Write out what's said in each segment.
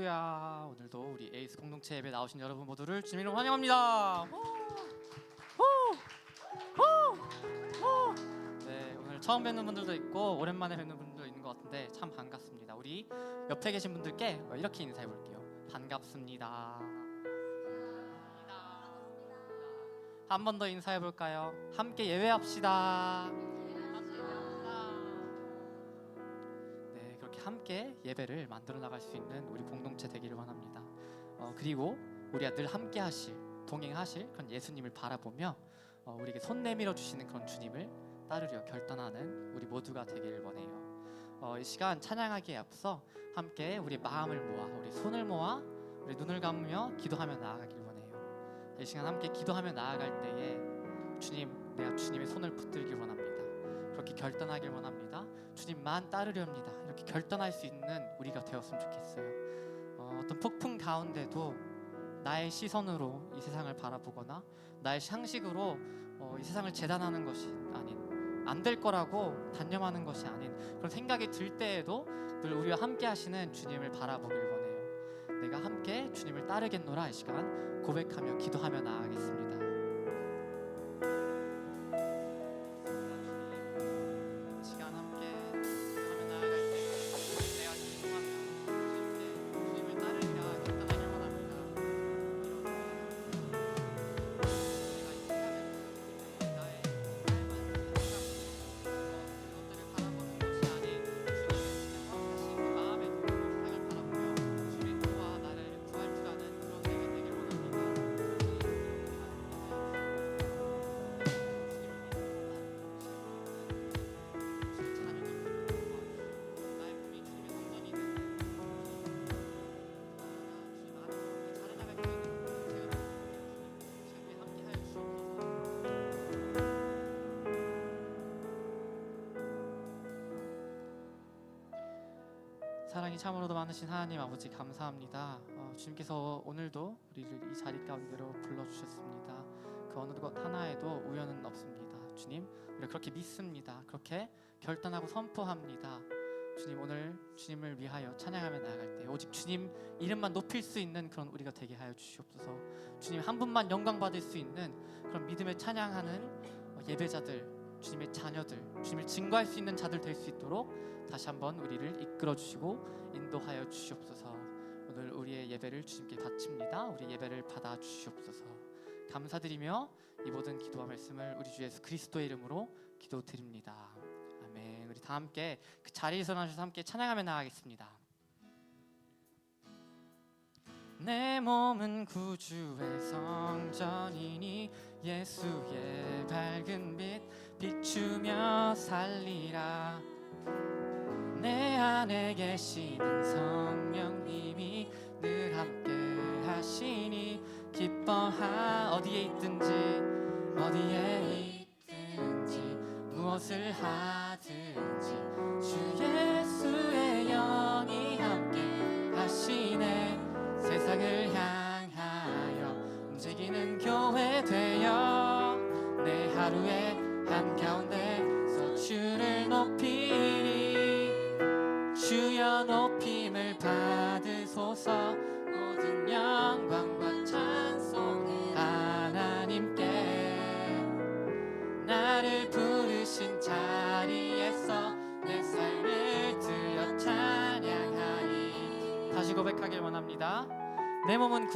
할렐루야. 오늘도 우리 에이스 공동체 예배 나오신 여러분 모두를 주님으로 환영합니다. 네, 오늘 처음 뵙는 분들도 있고 오랜만에 뵙는 분들도 있는 것 같은데 참 반갑습니다. 우리 옆에 계신 분들께 이렇게 인사해 볼게요. 반갑습니다. 한 번 더 인사해 볼까요? 함께 예배합시다. 네, 그렇게 함께 예배를 만들어 나갈 수 있는 우리 공동체 되기를 원합니다. 그리고 우리가 늘 함께 하실, 동행하실 그런 예수님을 바라보며 우리에게 손 내밀어 주시는 그런 주님을 따르려 결단하는 우리 모두가 되기를 원해요. 이 시간 찬양하기에 앞서 함께 우리 마음을 모아, 우리 손을 모아, 우리 눈을 감으며 기도하며 나아가기를 원해요. 이 시간 함께 기도하며 나아갈 때에 주님, 내가 주님의 손을 붙들길 원합니다. 그렇게 결단하길 원합니다. 주님만 따르렵니다. 이렇게 결단할 수 있는 우리가 되었으면 좋겠어요. 어떤 폭풍 가운데도 나의 시선으로 이 세상을 바라보거나 나의 상식으로 이 세상을 재단하는 것이 아닌, 안 될 거라고 단념하는 것이 아닌 그런 생각이 들 때에도 늘 우리와 함께 하시는 주님을 바라보길 원해요. 내가 함께 주님을 따르겠노라. 이 시간 고백하며 기도하며 나아가겠습니다. 사랑이 참으로도 많으신 하나님 아버지 감사합니다. 주님께서 오늘도 우리를 이 자리 가운데로 불러주셨습니다. 그 어느 것 하나에도 우연은 없습니다. 주님, 우리가 그렇게 믿습니다. 그렇게 결단하고 선포합니다. 주님, 오늘 주님을 위하여 찬양하며 나아갈 때 오직 주님 이름만 높일 수 있는 그런 우리가 되게 하여 주시옵소서. 주님 한 분만 영광 받을 수 있는 그런 믿음의 찬양하는 예배자들, 주님의 자녀들, 주님을 증거할 수 있는 자들 될 수 있도록 다시 한번 우리를 이끌어 주시고 인도하여 주시옵소서. 오늘 우리의 예배를 주님께 바칩니다. 우리 예배를 받아 주시옵소서. 감사드리며 이 모든 기도와 말씀을 우리 주 예수 그리스도의 이름으로 기도드립니다. 아멘. 우리 다 함께 그 자리에서 나셔서 함께 찬양하며 나가겠습니다. 내 몸은 구주의 성전이니 예수의 밝은 빛 비추며 살리라. 내 안에 계시는 성령님이 늘 함께 하시니 어디에 있든지 무엇을 하든지 주 예수의 영이 함께 하시네. 세상을 향하여 움직이는 교회 되어 내 하루의 한가운데서 주를 높이리. 주여 높임을 받으소서. 모든 영광과 찬송을 하나님께. 나를 부르신 자리에서 내 삶을 드려 찬양하리. 다시 고백하길 원합니다. 내 몸은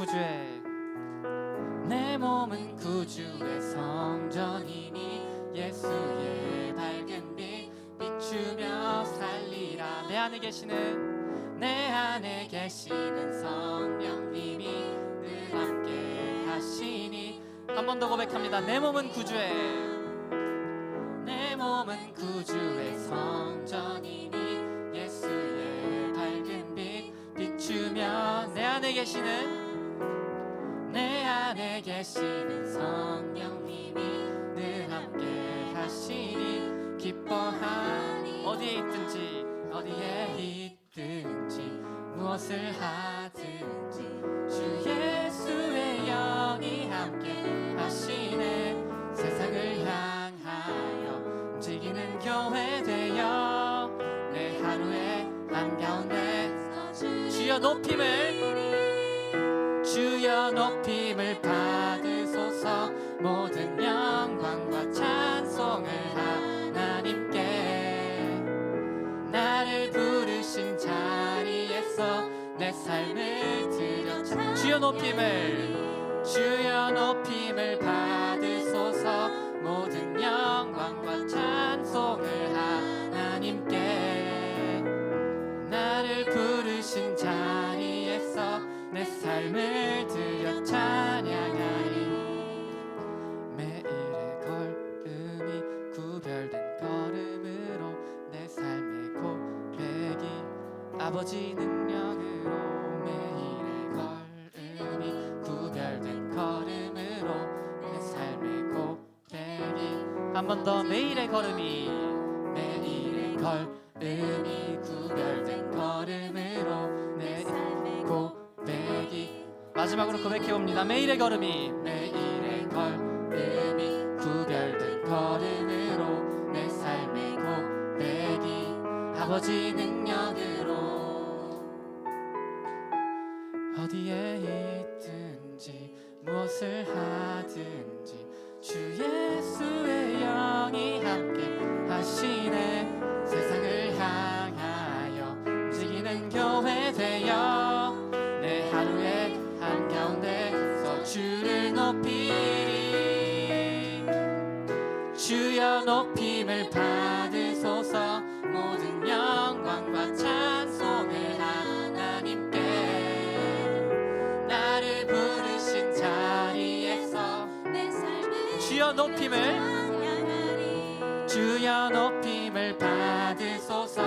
구주의 성전이니 예수의 밝은 빛 비추며 살리라. 내 안에 계시는 성령님이 늘 함께 하시니. 한 번 더 고백합니다. 내 몸은 구주의 성전이니 예수의 밝은 빛 비추며 내 안에 계시는 성령님이 늘 함께 하시니 기뻐하니. 어디에 있든지 무엇을 하든지 주 예수의 영이 함께 하시네. 세상을 향하여 움직이는 교회 되어 내 하루의 한가운데 주여 주여 높임을 받으소서. 모든 영광과 찬송을 하나님께. 나를 부르신 자리에서 내 삶을 드려 주여 높임을 받으소서. 모든 영광과 찬송을 하나님께. 나를 부르신 자리에서 내 삶을 드려 찬양하리. 매일의 걸음이 구별된 걸음으로 내 삶의 고백이 아버지 능력으로. 매일의 걸음이 구별된 걸음으로 내 삶의 고백이. 한 번 더. 매일의 걸음이 구별된 걸음으로 내 삶의 고백이. 마지막으로 고백해봅니다. 매일의 걸음이 구별된 걸음으로 내 삶의 고백이 아버지 능력으로. 어디에 있든지 무엇을 하든지 주 예수의 영이 함께 하시네. 세상을 향하여 움직이는 교회 되어 내 하루의 한가운데서 주를 높이리. 주여 높임을 받으소서. 모든 영광과 찬송을 하나님께. 나를 부르신 자리에서 내 삶을 주여 높임을 받으소서.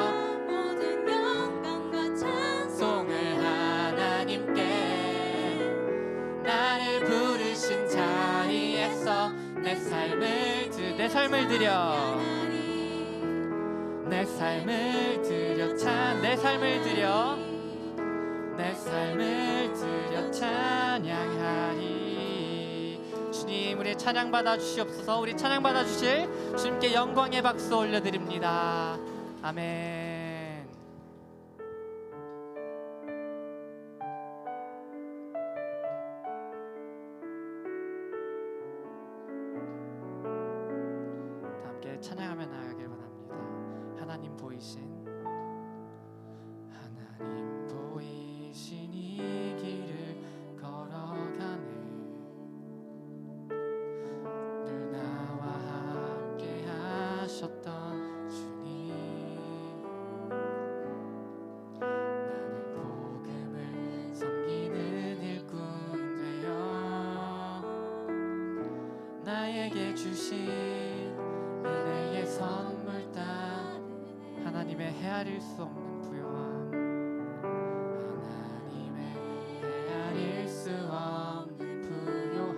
모든 영광과 찬송을 하나님께. 나를 부르신 자리에서 내 삶을 드려 찬양하리. 주님, 우리 찬양 받아 주시옵소서. 우리 찬양 받아 주실 주님께 영광의 박수 올려드립니다. 아멘. 함께 찬양하며 나아가길 원합니다. 하나님 보이신 이 길을 걸어가네. 늘 나와 함께 하셨던 주님. 나는 복음을 섬기는 일꾼 되어 나에게 주신 은혜의 선물 따. 하나님의 헤아릴 수 없는 부요함. 수 없는 부요함.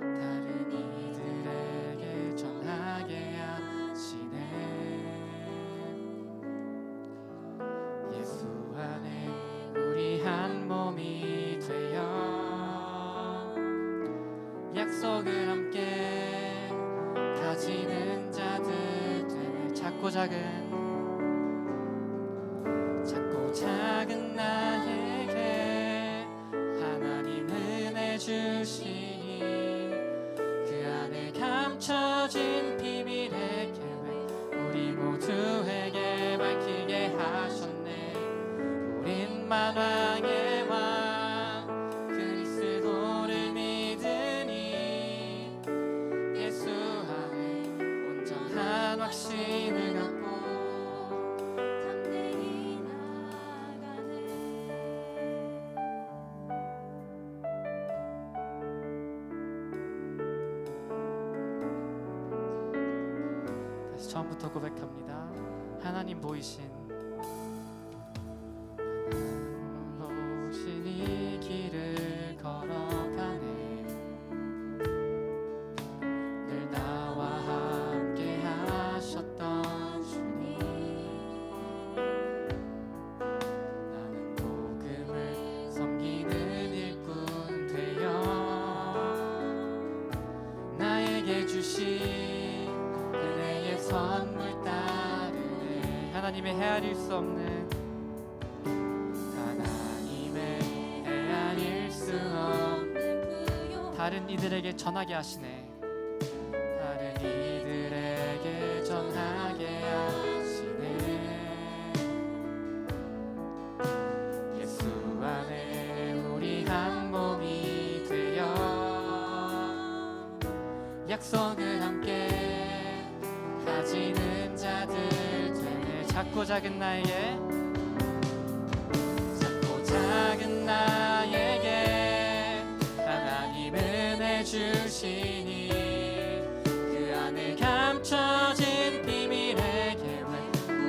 다른 이들에게 전하게 하시네. 예수 안에 우리 한 몸이 되어 약속을 함께 가지는 자들 되네. 작고 작은 나에게 하나님 은혜 주시니 그 안에 감춰진 비밀의 계획 우리 모두에게 밝히게 하셨네. 우린 만왕의 왕 그리스도를 믿으니 예수 안에 온전한 확신을 갖고 처음부터 고백합니다. 하나님 보이신 이 길을 걸어가네. 늘 나와 함께 하셨던 주님. 나는 복음을 섬기는 일꾼 되어 나에게 주신 선물 따르네. 하나님의 헤아릴 수 없는 다른 이들에게 전하게 하시네. 다른 이들에게 전하게 하시네. 예수 안에 우리 한 몸이 되어 약속을 함께 가지는 자들 되네. 작고 작은 나에게, 작고 작은 나에게 하나님 은혜 주시니 그 안에 감춰진 비밀의 계획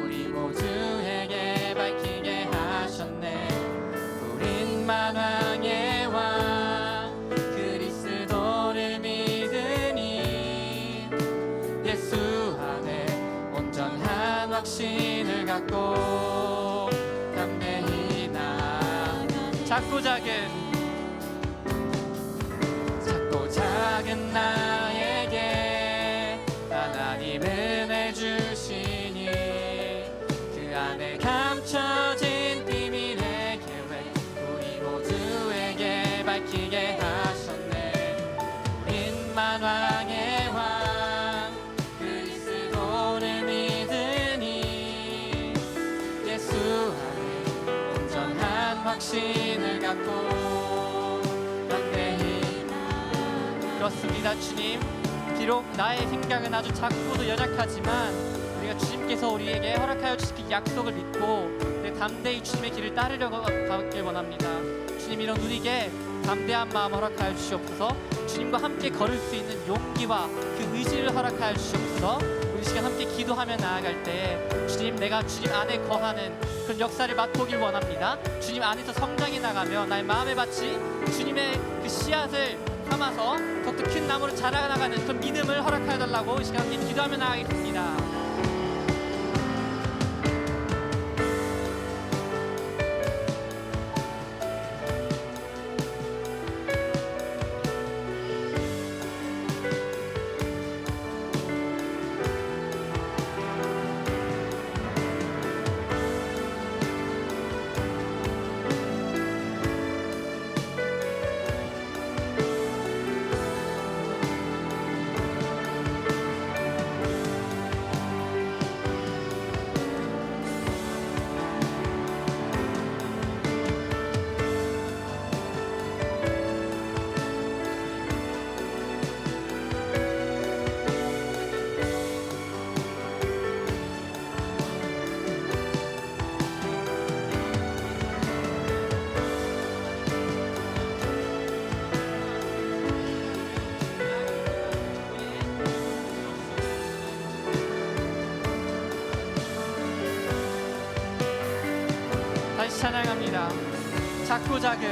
우리 모두에게 밝히게 하셨네. 우린 만왕의 왕 그리스도를 믿으니 예수 안에 온전한 확신을 갖고 담대히 나아가네. 작고 작은 나에게 하나님 은혜 주시니 그 안에 감춰진 비밀의 계획 우리 모두에게 밝히게 하셨네. 우린 만왕의 왕 그리스도를 믿으니 예수 안에 온전한 확신을 갖고 담대히. 그렇습니다. 주님, 비록 나의 생각은 아주 작고도 연약하지만 우리가 주님께서 우리에게 허락하여 주신 약속을 믿고 담대히 주님의 길을 따르려고 가길 원합니다. 주님, 이런 우리에게 담대한 마음 허락하여 주시옵소서. 주님과 함께 걸을 수 있는 용기와 그 의지를 허락하여 주시옵소서. 우리 시간 함께 기도하며 나아갈 때 주님, 내가 주님 안에 거하는 그런 역사를 맛보길 원합니다. 주님 안에서 성장해 나가며 나의 마음의 밭이 주님의 그 씨앗을 삼아서 더욱더 큰 나무로 자라나가는 그런 믿음을 허락하여 달라고 이 시간 함께 기도하며 나아가겠습니다. 다시 찬양합니다. 작고 작은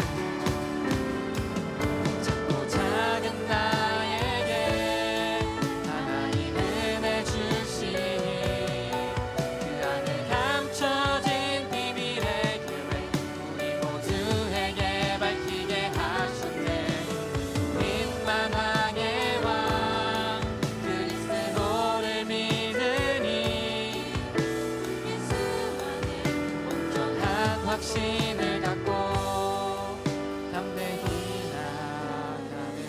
나에게 하나님 은혜 주시니 그 안에 감춰진 비밀의 계획 우리 모두에게 밝히게 하셨네. 우린 만왕의 왕 그리스도를 믿으니 예수 안에 온전한 확신을 갖고 담대히 나아가네.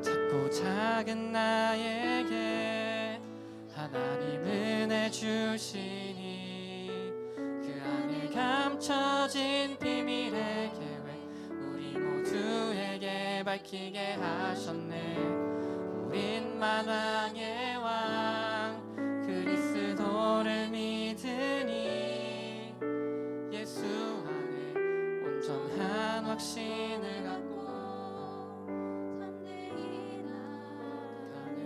작고 작은 나에게 하나님 은혜 주시니 그 안에 감춰진 비밀의 계획 우리 모두에게 밝히게 하셨네. 우린 만왕의 왕 그리스도를 믿으니 예수 안에 온전한 확신을 갖고 담대히 나아가네.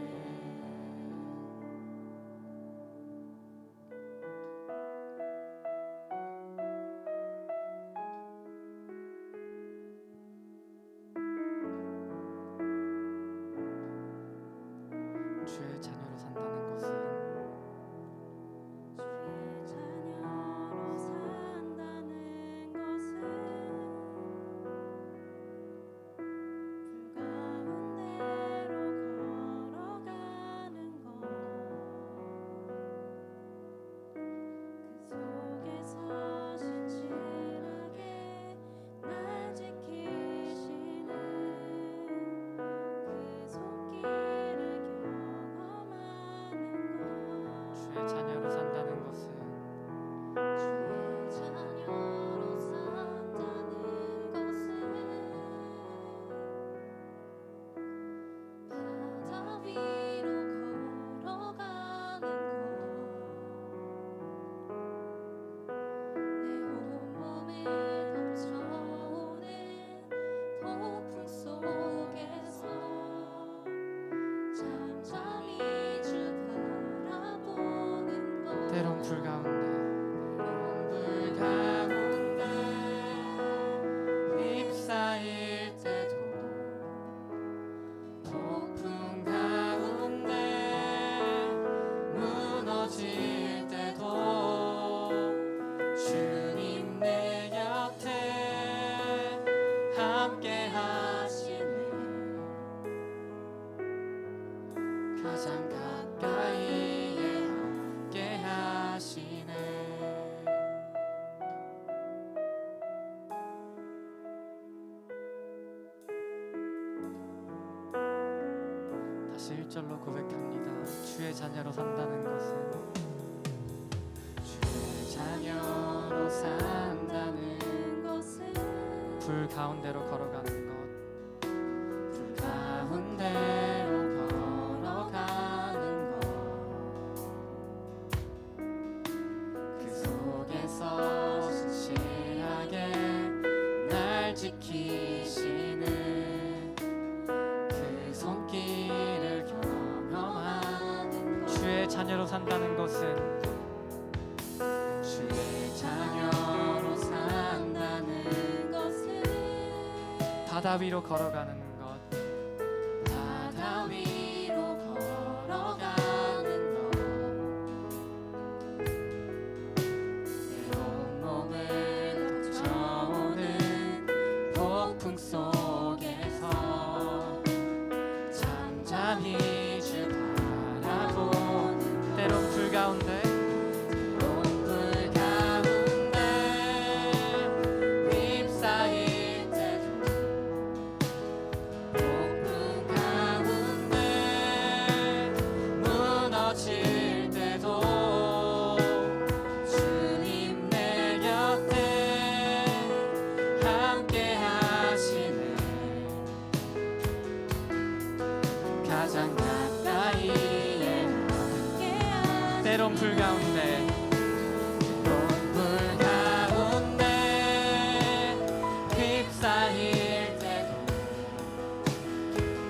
주의 자녀로 산다는 것은 그 속에서 신실하게 날 지키 주의 자녀로 산다는 것은 바다 위로 걸어가는 것, 내 온몸을 덮쳐오는 폭풍 속에서 잠잠히 주 바라보는 것. 때론 불 가운데 휩싸일 때도 폭풍 가운데 무너질 때도 주님 내 곁에 함께 하시네. 가장 가까이에 함께 하시네. 다시 1절로 고백합니다. 주의 자녀로 산다는 것은 주의 자녀로 산다는 것은 불 가운데로 걸어가는 것, 불 가운데로 걸어가는 것, 그 속에서 신실하게 날 지키시는 그 손길을 경험하는 것. 주의 자녀로 산다는 것은 주의 자녀로 산다는 것은 바다 위로 걸어가는 것, 바다 위로 걸어가는 것, 내 온몸을 덮쳐오는 폭풍 속에서 잠잠히 주 바라보는 때론 불 가운데 불 가운데 휩싸일 때도 폭풍 가운데 무너질 때도 주님 내 곁에 함께 하시네. 가장 가까이에 함께 하시네. 때론 불 가운데 불 가운데 휩싸일 때도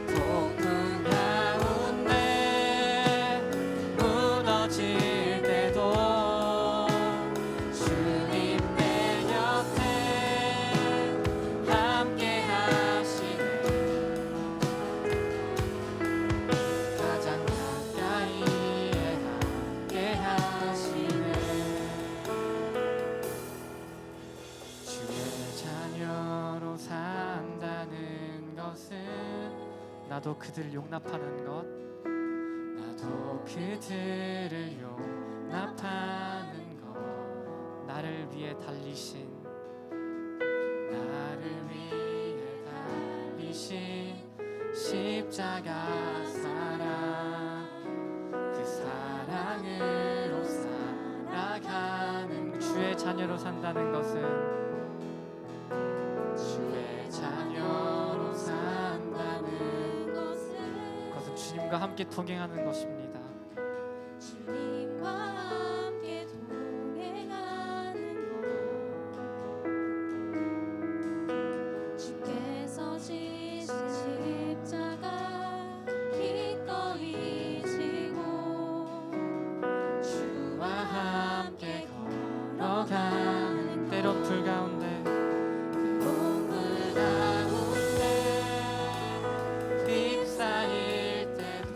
폭풍 가운데 무너질 때도 주님 내 곁에 함께 하시네. 가장 가까이에 함께 하시네. 주의 자녀로 산다는 것은 나도 그들을 용납하는 것, 나도 그들을 용납하는 것, 나를 위해 달리신 십자가 사랑, 그 사랑으로 살아가는 주의 자녀로 산다는 것은 주의 자녀로 산다는 것은 주님과 함께 동행하는 것입니다. 주님과 함께 동행하는 것, 주께서 지신 십자가 기꺼이 지고 주와 함께 걸어가는 때론 불 가운데 휩싸일 때도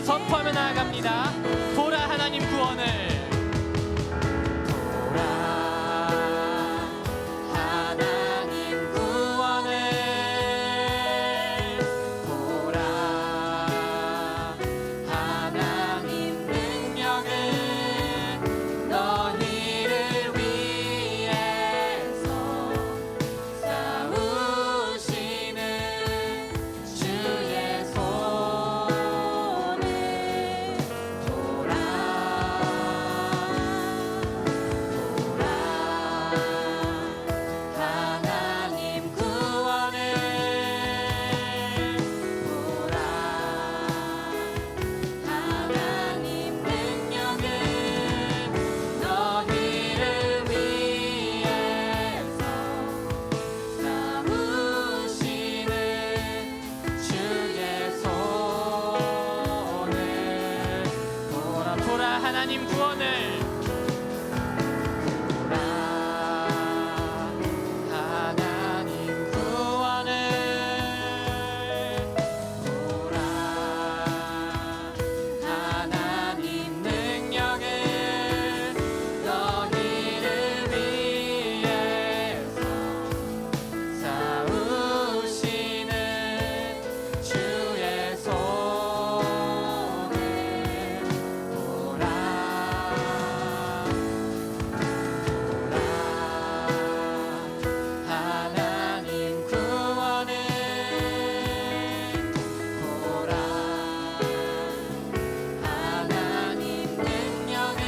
선포하며 나아갑니다. 보라 하나님 구원을. 보라 하나님 구원을. 보라 하나님 능력을. 너희를 위해서 싸우시는 주의 손을. 보라 하나님 구원을. 보라 하나님 능력을. 너희를 위해서 싸우시는 주의 손을. 보라 하나님 구원을. 보라 하나님 구원을. 보라 하나님 능력을. 너희를 위해서 싸우시는 주의 손을. 보라 하나님 구원을. 보라 하나님 능력을.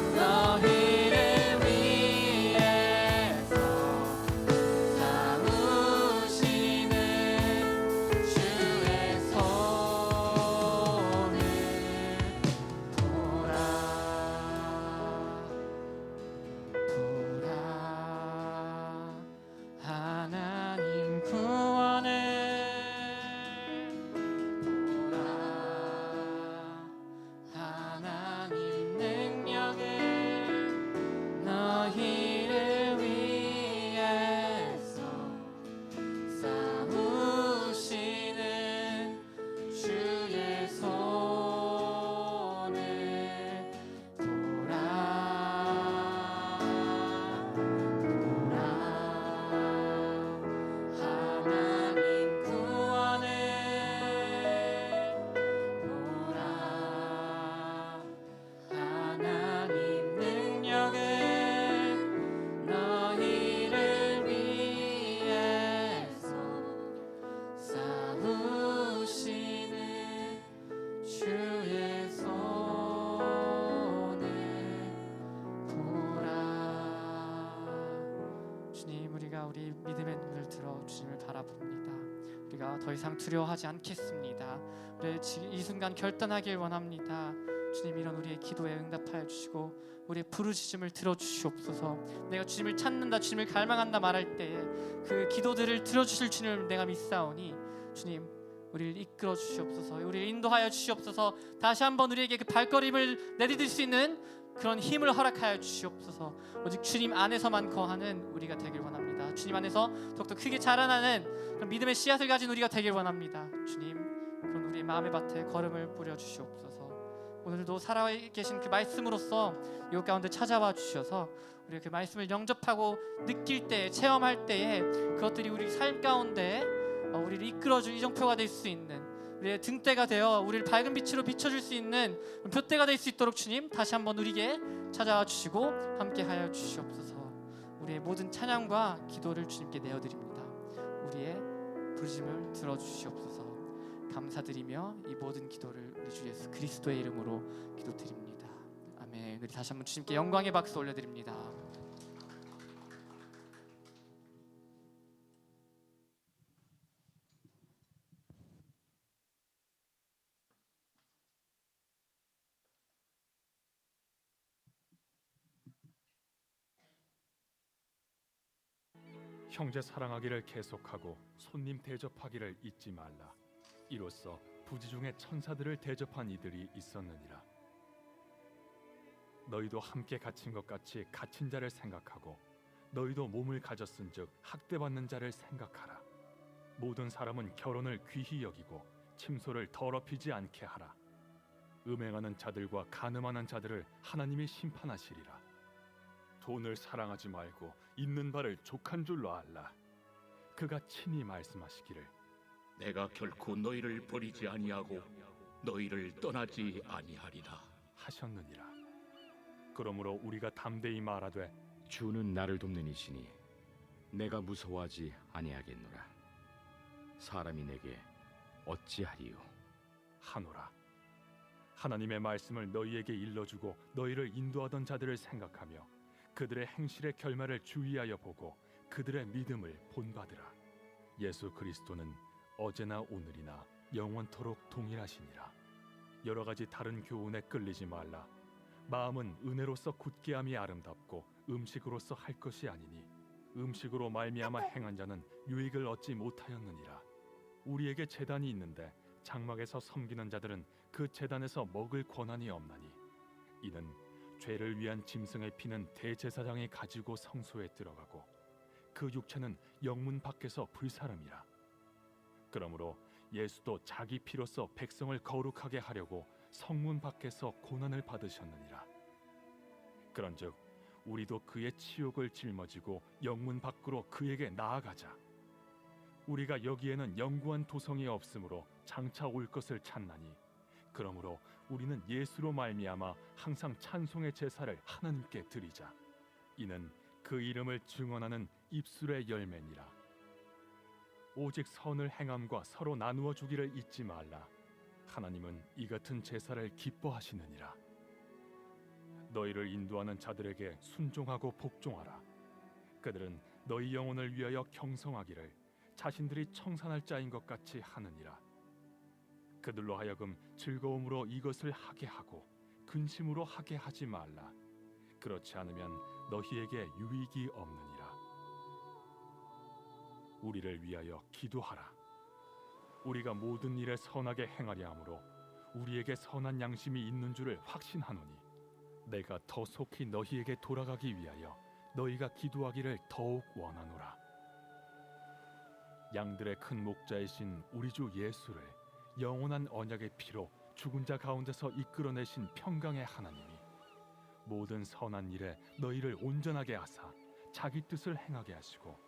너희를 위해서 싸우시는 주의 손을. 보라 하나님 구원을. 보라 하나님 능력을. 너희를 위해서 싸우시는 주의 손을. 보라 하나님 구원을. 보라 하나님 능력을. 너희를 위해서 싸우시는 주의 손을. 보라. 주님, 우리가 우리 믿음의 눈을 들어 주님을 바라봅니다. 우리가 더 이상 두려워하지 않겠습니다. 우리 이 순간 결단하길 원합니다. 주님, 이런 우리의 기도에 응답하여 주시고 우리의 부르짖음을 들어주시옵소서. 내가 주님을 찾는다, 주님을 갈망한다 말할 때에 그 기도들을 들어주실 주님을 내가 믿사오니 주님, 우리를 이끌어 주시옵소서. 우리를 인도하여 주시옵소서. 다시 한번 우리에게 그 발걸음을 내디딜 수 있는 그런 힘을 허락하여 주시옵소서. 오직 주님 안에서만 거하는 우리가 되길 원합니다. 주님 안에서 더욱더 크게 자라나는 그런 믿음의 씨앗을 가진 우리가 되길 원합니다. 주님, 그런 우리의 마음의 밭에 걸음을 뿌려 주시옵소서. 오늘도 살아계신 그 말씀으로써 이곳 가운데 찾아와 주셔서 우리가 그 말씀을 영접하고 느낄 때, 체험할 때에 그것들이 우리 삶 가운데 우리를 이끌어줄 이정표가 될 수 있는, 우리의 등대가 되어 우리를 밝은 빛으로 비춰줄 수 있는 표대가 될 수 있도록 주님 다시 한번 우리에게 찾아와 주시고 함께하여 주시옵소서. 우리의 모든 찬양과 기도를 주님께 내어드립니다. 우리의 부르심을 들어주시옵소서. 감사드리며 이 모든 기도를 우리 주 예수 그리스도의 이름으로 기도드립니다. 아멘. 우리 다시 한번 주님께 영광의 박수 올려드립니다. 형제 사랑하기를 계속하고 손님 대접하기를 잊지 말라. 이로써 부지 중에 천사들을 대접한 이들이 있었느니라. 너희도 함께 갇힌 것 같이 갇힌 자를 생각하고 너희도 몸을 가졌은즉 학대받는 자를 생각하라. 모든 사람은 결혼을 귀히 여기고 침소를 더럽히지 않게 하라. 음행하는 자들과 간음하는 자들을 하나님이 심판하시리라. 돈을 사랑하지 말고 있는 바를 족한 줄로 알라. 그가 친히 말씀하시기를 내가 결코 너희를 버리지 아니하고 너희를 떠나지 아니하리라 하셨느니라. 그러므로 우리가 담대히 말하되 주는 나를 돕는 이시니 내가 무서워하지 아니하겠노라. 사람이 내게 어찌하리요? 하노라. 하나님의 말씀을 너희에게 일러주고 너희를 인도하던 자들을 생각하며 그들의 행실의 결말을 주의하여 보고 그들의 믿음을 본받으라. 예수 그리스도는 어제나 오늘이나 영원토록 동일하시니라. 여러 가지 다른 교훈에 끌리지 말라. 마음은 은혜로서 굳게함이 아름답고 음식으로서 할 것이 아니니 음식으로 말미암아 행한 자는 유익을 얻지 못하였느니라. 우리에게 제단이 있는데 장막에서 섬기는 자들은 그 제단에서 먹을 권한이 없나니 이는 죄를 위한 짐승의 피는 대제사장이 가지고 성소에 들어가고 그 육체는 영문 밖에서 불사름이라. 그러므로 예수도 자기 피로써 백성을 거룩하게 하려고 성문 밖에서 고난을 받으셨느니라. 그런즉 우리도 그의 치욕을 짊어지고 영문 밖으로 그에게 나아가자. 우리가 여기에는 영구한 도성이 없으므로 장차 올 것을 찾나니 그러므로 우리는 예수로 말미암아 항상 찬송의 제사를 하나님께 드리자. 이는 그 이름을 증언하는 입술의 열매니라. 오직 선을 행함과 서로 나누어 주기를 잊지 말라. 하나님은 이 같은 제사를 기뻐하시느니라. 너희를 인도하는 자들에게 순종하고 복종하라. 그들은 너희 영혼을 위하여 경성하기를 자신들이 청산할 자인 것 같이 하느니라. 그들로 하여금 즐거움으로 이것을 하게 하고 근심으로 하게 하지 말라. 그렇지 않으면 너희에게 유익이 없느니라. 우리를 위하여 기도하라. 우리가 모든 일에 선하게 행하려 함으로 우리에게 선한 양심이 있는 줄을 확신하노니 내가 더 속히 너희에게 돌아가기 위하여 너희가 기도하기를 더욱 원하노라. 양들의 큰 목자이신 우리 주 예수를 영원한 언약의 피로 죽은 자 가운데서 이끌어내신 평강의 하나님이 모든 선한 일에 너희를 온전하게 하사 자기 뜻을 행하게 하시고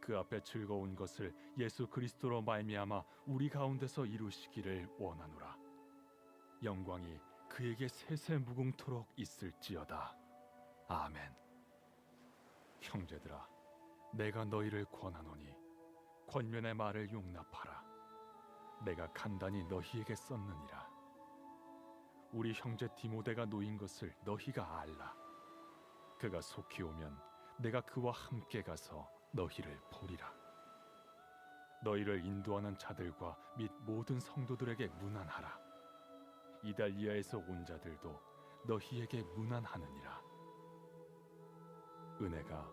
그 앞에 즐거운 것을 예수 그리스도로 말미암아 우리 가운데서 이루시기를 원하노라. 영광이 그에게 세세 무궁토록 있을지어다. 아멘. 형제들아, 내가 너희를 권하노니 권면의 말을 용납하라. 내가 간단히 너희에게 썼느니라. 우리 형제 디모데가 놓인 것을 너희가 알라. 그가 속히 오면 내가 그와 함께 가서 너희를 보리라. 너희를 인도하는 자들과 및 모든 성도들에게 문안하라. 이달리아에서 온 자들도 너희에게 문안하느니라. 은혜가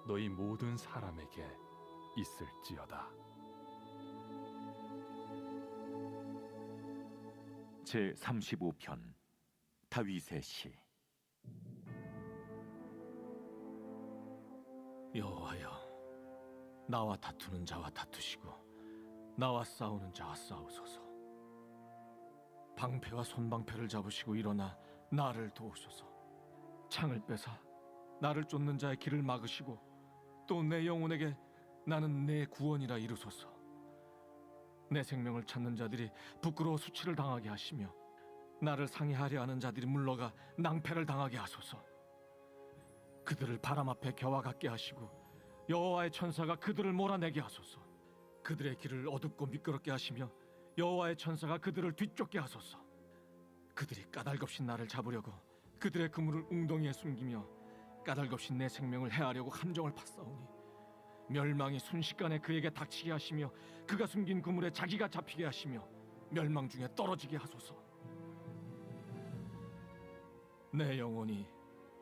너희 모든 사람에게 있을지어다. 제 35편 다윗의 시. 여호와여, 나와 다투는 자와 다투시고 나와 싸우는 자와 싸우소서. 방패와 손방패를 잡으시고 일어나 나를 도우소서. 창을 빼사 나를 쫓는 자의 길을 막으시고 또 내 영혼에게 나는 내 구원이라 이루소서. 내 생명을 찾는 자들이 부끄러워 수치를 당하게 하시며 나를 상해하려 하는 자들이 물러가 낭패를 당하게 하소서. 그들을 바람 앞에 겨와 같게 하시고 여호와의 천사가 그들을 몰아내게 하소서. 그들의 길을 어둡고 미끄럽게 하시며 여호와의 천사가 그들을 뒤쫓게 하소서. 그들이 까닭없이 나를 잡으려고 그들의 그물을 웅덩이에 숨기며 까닭없이 내 생명을 해하려고 함정을 팠사오니 멸망이 순식간에 그에게 닥치게 하시며 그가 숨긴 그물에 자기가 잡히게 하시며 멸망 중에 떨어지게 하소서. 내 영혼이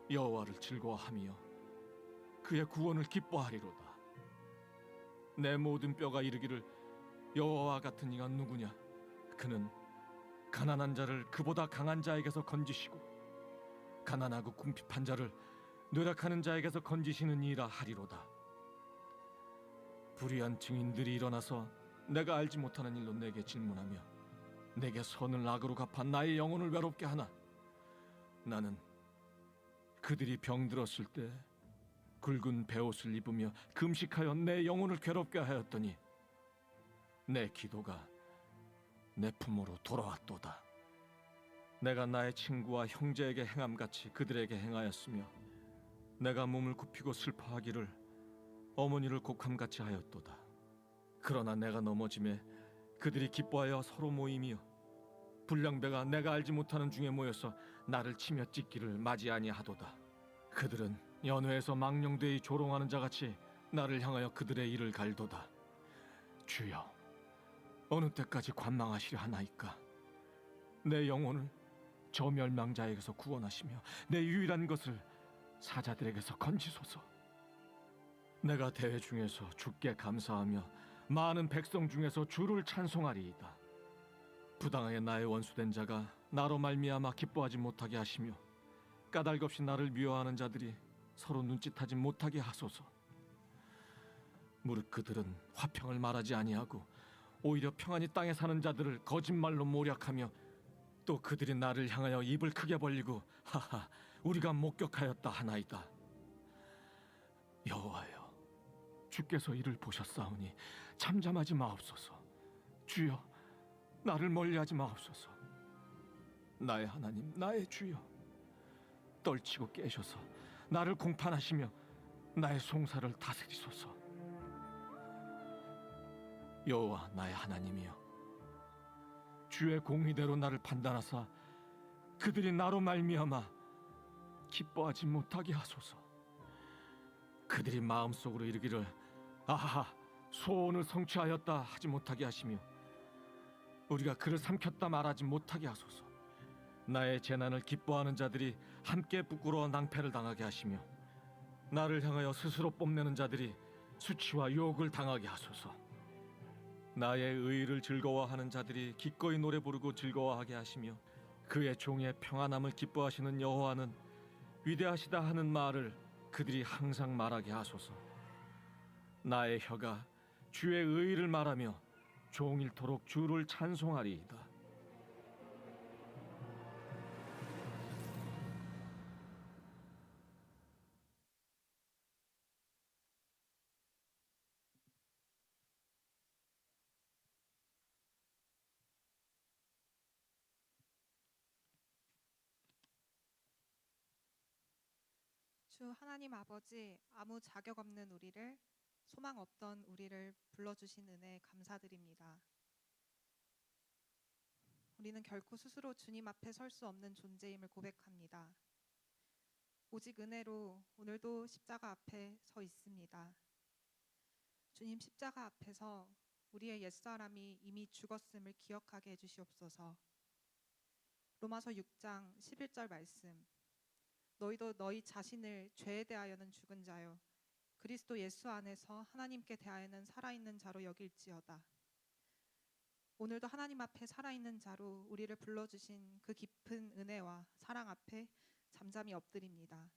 여호와를 즐거워하며 그의 구원을 기뻐하리로다. 내 모든 뼈가 이르기를 여호와와 같은 이가 누구냐? 그는 가난한 자를 그보다 강한 자에게서 건지시고 가난하고 궁핍한 자를 뇌락하는 자에게서 건지시는 이라 하리로다. 불의한 증인들이 일어나서 내가 알지 못하는 일로 내게 질문하며 내게 선을 악으로 갚아 나의 영혼을 외롭게 하나? 나는 그들이 병들었을 때 굵은 베옷을 입으며 금식하여 내 영혼을 괴롭게 하였더니 내 기도가 내 품으로 돌아왔도다. 내가 나의 친구와 형제에게 행함같이 그들에게 행하였으며 내가 몸을 굽히고 슬퍼하기를 어머니를 곡함같이 하였도다. 그러나 내가 넘어짐에 그들이 기뻐하여 서로 모이며 불량배가 내가 알지 못하는 중에 모여서 나를 치며 찢기를 맞이 아니하도다. 그들은 연회에서 망령되이 조롱하는 자같이 나를 향하여 그들의 일을 갈도다. 주여, 어느 때까지 관망하시려 하나이까? 내 영혼을 저 멸망자에게서 구원하시며 내 유일한 것을 사자들에게서 건지소서. 내가 대회 중에서 주께 감사하며 많은 백성 중에서 주를 찬송하리이다. 부당하게 나의 원수된 자가 나로 말미암아 기뻐하지 못하게 하시며 까닭없이 나를 미워하는 자들이 서로 눈짓하지 못하게 하소서. 무릇 그들은 화평을 말하지 아니하고 오히려 평안히 땅에 사는 자들을 거짓말로 모략하며 또 그들이 나를 향하여 입을 크게 벌리고 하하 우리가 목격하였다 하나이다. 여호와여, 주께서 이를 보셨사오니 잠잠하지 마옵소서. 주여, 나를 멀리하지 마옵소서. 나의 하나님, 나의 주여, 떨치고 깨셔서 나를 공판하시며 나의 송사를 다스리소서. 여호와 나의 하나님이여, 주의 공의대로 나를 판단하사 그들이 나로 말미암아 기뻐하지 못하게 하소서. 그들이 마음속으로 이르기를 아하 소원을 성취하였다 하지 못하게 하시며 우리가 그를 삼켰다 말하지 못하게 하소서. 나의 재난을 기뻐하는 자들이 함께 부끄러워 낭패를 당하게 하시며 나를 향하여 스스로 뽐내는 자들이 수치와 욕을 당하게 하소서. 나의 의의를 즐거워하는 자들이 기꺼이 노래 부르고 즐거워하게 하시며 그의 종의 평안함을 기뻐하시는 여호와는 위대하시다 하는 말을 그들이 항상 말하게 하소서. 나의 혀가 주의 의의를 말하며 종일토록 주를 찬송하리이다. 주 하나님 아버지, 아무 자격 없는 우리를, 소망 없던 우리를 불러주신 은혜에 감사드립니다. 우리는 결코 스스로 주님 앞에 설 수 없는 존재임을 고백합니다. 오직 은혜로 오늘도 십자가 앞에 서 있습니다. 주님, 십자가 앞에서 우리의 옛사람이 이미 죽었음을 기억하게 해주시옵소서. 로마서 6장 11절 말씀, 너희도 너희 자신을 죄에 대하여는 죽은 자요 그리스도 예수 안에서 하나님께 대하여는 살아있는 자로 여길지어다. 오늘도 하나님 앞에 살아있는 자로 우리를 불러주신 그 깊은 은혜와 사랑 앞에 잠잠히 엎드립니다.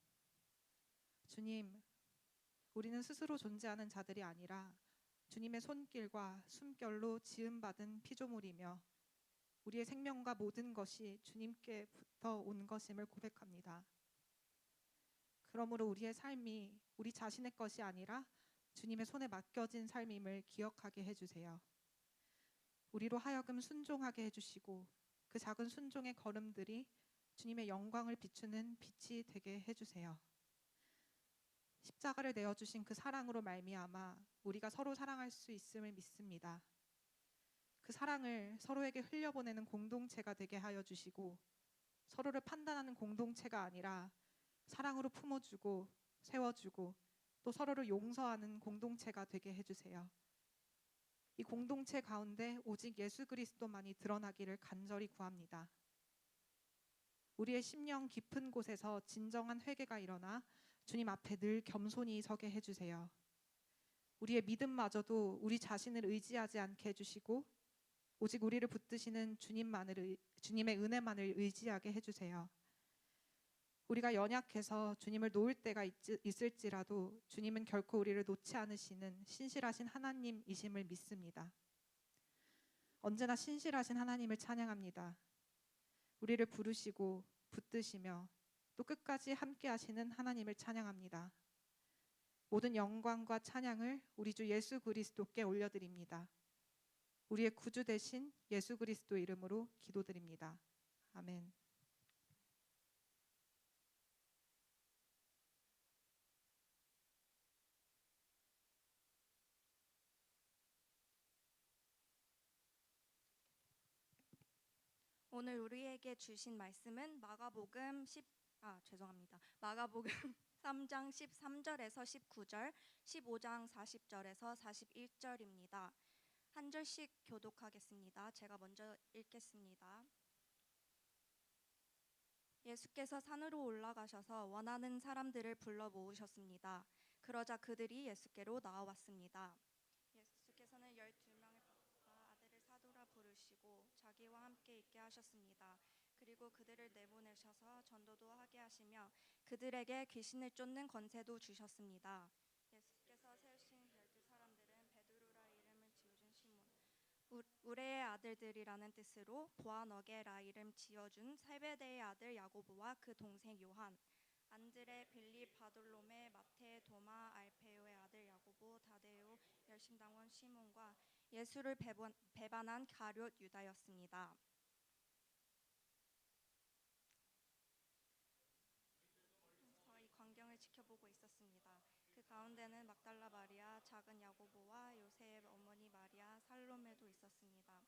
주님, 우리는 스스로 존재하는 자들이 아니라 주님의 손길과 숨결로 지음받은 피조물이며 우리의 생명과 모든 것이 주님께부터 온 것임을 고백합니다. 그러므로 우리의 삶이 우리 자신의 것이 아니라 주님의 손에 맡겨진 삶임을 기억하게 해주세요. 우리로 하여금 순종하게 해주시고 그 작은 순종의 걸음들이 주님의 영광을 비추는 빛이 되게 해주세요. 십자가를 내어주신 그 사랑으로 말미암아 우리가 서로 사랑할 수 있음을 믿습니다. 그 사랑을 서로에게 흘려보내는 공동체가 되게 하여 주시고 서로를 판단하는 공동체가 아니라 사랑으로 품어주고 세워주고 또 서로를 용서하는 공동체가 되게 해주세요. 이 공동체 가운데 오직 예수 그리스도만이 드러나기를 간절히 구합니다. 우리의 심령 깊은 곳에서 진정한 회개가 일어나 주님 앞에 늘 겸손히 서게 해주세요. 우리의 믿음마저도 우리 자신을 의지하지 않게 해주시고 오직 우리를 붙드시는 주님의 은혜만을 의지하게 해주세요. 우리가 연약해서 주님을 놓을 때가 있을지라도 주님은 결코 우리를 놓지 않으시는 신실하신 하나님이심을 믿습니다. 언제나 신실하신 하나님을 찬양합니다. 우리를 부르시고 붙드시며 또 끝까지 함께 하시는 하나님을 찬양합니다. 모든 영광과 찬양을 우리 주 예수 그리스도께 올려드립니다. 우리의 구주 되신 예수 그리스도 이름으로 기도드립니다. 아멘. 오늘 우리에게 주신 말씀은 마가복음 3장 13절에서 19절, 15장 40절에서 41절입니다. 한 절씩 교독하겠습니다. 제가 먼저 읽겠습니다. 예수께서 산으로 올라가셔서 원하는 사람들을 불러 모으셨습니다. 그러자 그들이 예수께로 나와왔습니다. 예수께서는 12명을 뽑아 아들을 사도라 부르시고 자기와 함께 있게 하셨습니다. 그리고 그들을 내보내셔서 전도도 하게 하시며 그들에게 귀신을 쫓는 권세도 주셨습니다. 예수께서 세우신 12사람들은 베드로라 이름을 지어준 시몬, 우레의 아들들이라는 뜻으로 보아너게라 이름 지어준 세베대의 아들 야고보와 그 동생 요한, 안드레, 빌립, 바돌로메, 마테, 도마, 알페오의 아들 야고보, 다데오, 열심당원 시몬과 예수를 배반한 가룟 유다였습니다. 이 광경을 지켜보고 있었습니다. 그 가운데는 막달라 마리아, 작은 야고보와 요셉 어머니 마리아, 살로메도 있었습니다.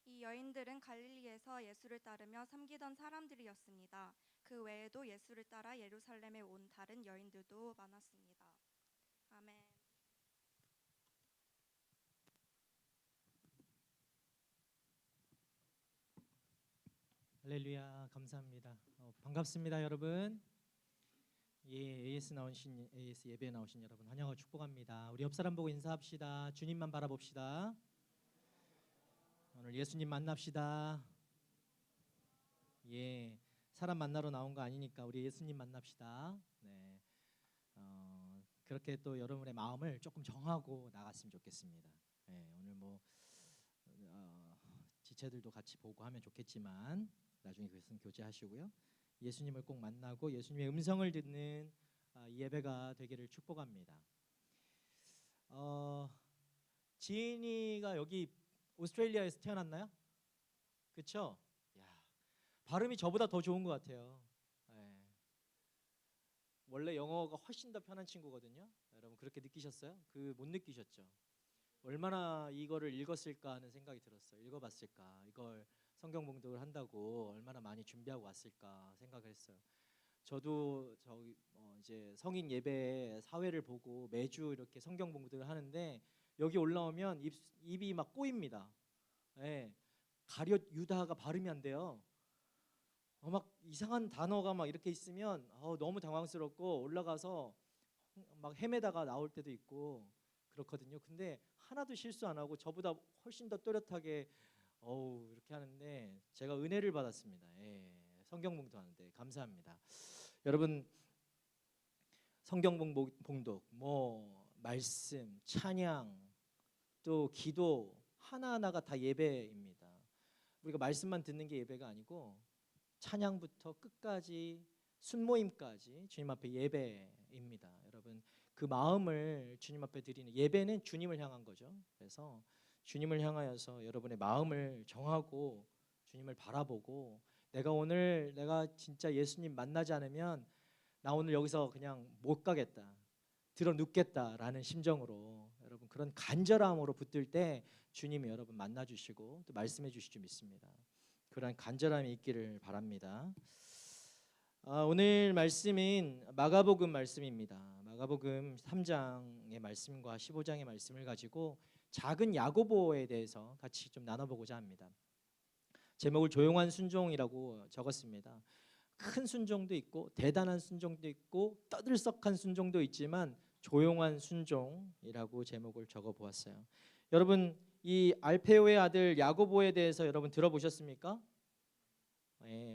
이 여인들은 갈릴리에서 예수를 따르며 섬기던 사람들이었습니다. 그 외에도 예수를 따라 예루살렘에 온 다른 여인들도 많았습니다. 아멘. 할렐루야, 감사합니다. 반갑습니다, 여러분. AS 예배에 나오신 여러분 환영하고 축복합니다. 우리 옆 사람 보고 인사합시다. 주님만 바라봅시다. 오늘 예수님 만납시다. 사람 만나러 나온 거 아니니까 우리 예수님 만납시다. 네, 그렇게 또 여러분의 마음을 조금 정하고 나갔으면 좋겠습니다. 오늘 지체들도 같이 보고 하면 좋겠지만 나중에 그것은 교제하시고요. 예수님을 꼭 만나고 예수님의 음성을 듣는 이 예배가 되기를 축복합니다. 지인이가 여기 오스트레일리아에서 태어났나요? 그렇죠? 발음이 저보다 더 좋은 것 같아요. 원래 영어가 훨씬 더 편한 친구거든요. 여러분 그렇게 느끼셨어요? 못 느끼셨죠? 얼마나 이거를 읽었을까 하는 생각이 들었어요. 읽어봤을까? 이걸 성경 봉독을 한다고 얼마나 많이 준비하고 왔을까 생각을 했어요. 저도 이제 성인 예배 사회를 보고 매주 이렇게 성경 봉독을 하는데 여기 올라오면 입이 막 꼬입니다. 가룟 유다가 발음이 안 돼요. 막 이상한 단어가 막 이렇게 있으면 너무 당황스럽고 올라가서 막 헤매다가 나올 때도 있고 그렇거든요. 근데 하나도 실수 안 하고 저보다 훨씬 더 또렷하게 이렇게 하는데 제가 은혜를 받았습니다. 성경 봉독하는데 감사합니다. 여러분 성경 봉독, 말씀, 찬양, 또 기도 하나하나가 다 예배입니다. 우리가 말씀만 듣는 게 예배가 아니고 찬양부터 끝까지 순모임까지 주님 앞에 예배입니다. 여러분 그 마음을 주님 앞에 드리는 예배는 주님을 향한 거죠. 그래서 주님을 향하여서 여러분의 마음을 정하고 주님을 바라보고 내가 진짜 예수님 만나지 않으면 나 오늘 여기서 그냥 못 가겠다, 들어 눕겠다라는 심정으로 여러분 그런 간절함으로 붙들 때 주님이 여러분 만나주시고 또 말씀해 주실 줄 믿습니다. 그런 간절함이 있기를 바랍니다. 오늘 말씀은 마가복음 말씀입니다. 마가복음 3장의 말씀과 15장의 말씀을 가지고 작은 야고보에 대해서 같이 좀 나눠보고자 합니다. 제목을 조용한 순종이라고 적었습니다. 큰 순종도 있고 대단한 순종도 있고 떠들썩한 순종도 있지만 조용한 순종이라고 제목을 적어보았어요. 여러분 이 알페오의 아들 야고보에 대해서 여러분 들어보셨습니까?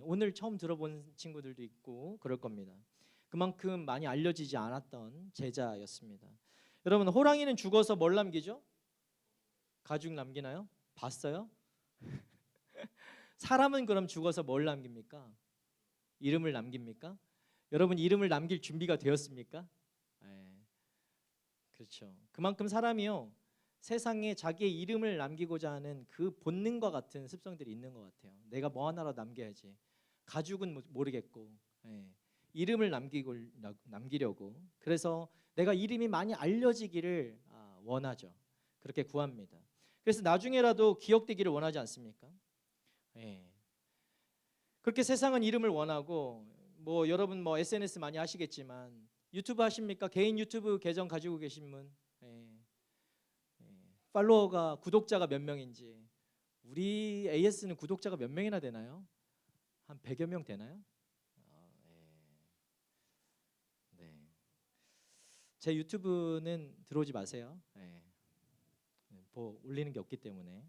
오늘 처음 들어본 친구들도 있고 그럴 겁니다. 그만큼 많이 알려지지 않았던 제자였습니다. 여러분 호랑이는 죽어서 뭘 남기죠? 가죽 남기나요? 봤어요? 사람은 그럼 죽어서 뭘 남깁니까? 이름을 남깁니까? 여러분 이름을 남길 준비가 되었습니까? 네. 그렇죠. 그만큼 사람이요 세상에 자기의 이름을 남기고자 하는 그 본능과 같은 습성들이 있는 것 같아요. 내가 뭐 하나라도 남겨야지. 가죽은 모르겠고 이름을 남기려고 그래서 내가 이름이 많이 알려지기를 원하죠. 그렇게 구합니다. 그래서 나중에라도 기억되기를 원하지 않습니까? 그렇게 세상은 이름을 원하고 뭐 여러분 뭐 SNS 많이 하시겠지만 유튜브 하십니까? 개인 유튜브 계정 가지고 계신 분 팔로워가 구독자가 몇 명인지 우리 AS는 구독자가 몇 명이나 되나요? 한 100여 명 되나요? 네. 제 유튜브는 들어오지 마세요. 뭐 올리는 게 없기 때문에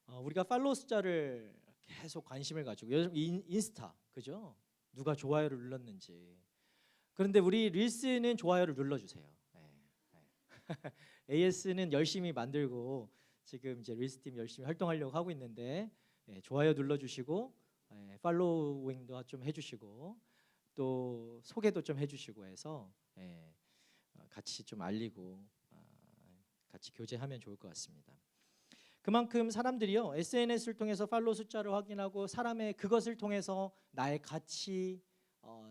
우리가 팔로워 숫자를 계속 관심을 가지고 요즘 인스타 그죠? 누가 좋아요를 눌렀는지 그런데 우리 릴스는 좋아요를 눌러주세요. AS는 열심히 만들고 지금 이제 릴스 팀 열심히 활동하려고 하고 있는데 좋아요 눌러주시고 팔로잉도 좀 해주시고 또 소개도 좀 해주시고 해서 같이 좀 알리고 같이 교제하면 좋을 것 같습니다. 그만큼 사람들이요 SNS를 통해서 팔로우 숫자를 확인하고 사람의 그것을 통해서 나의 가치,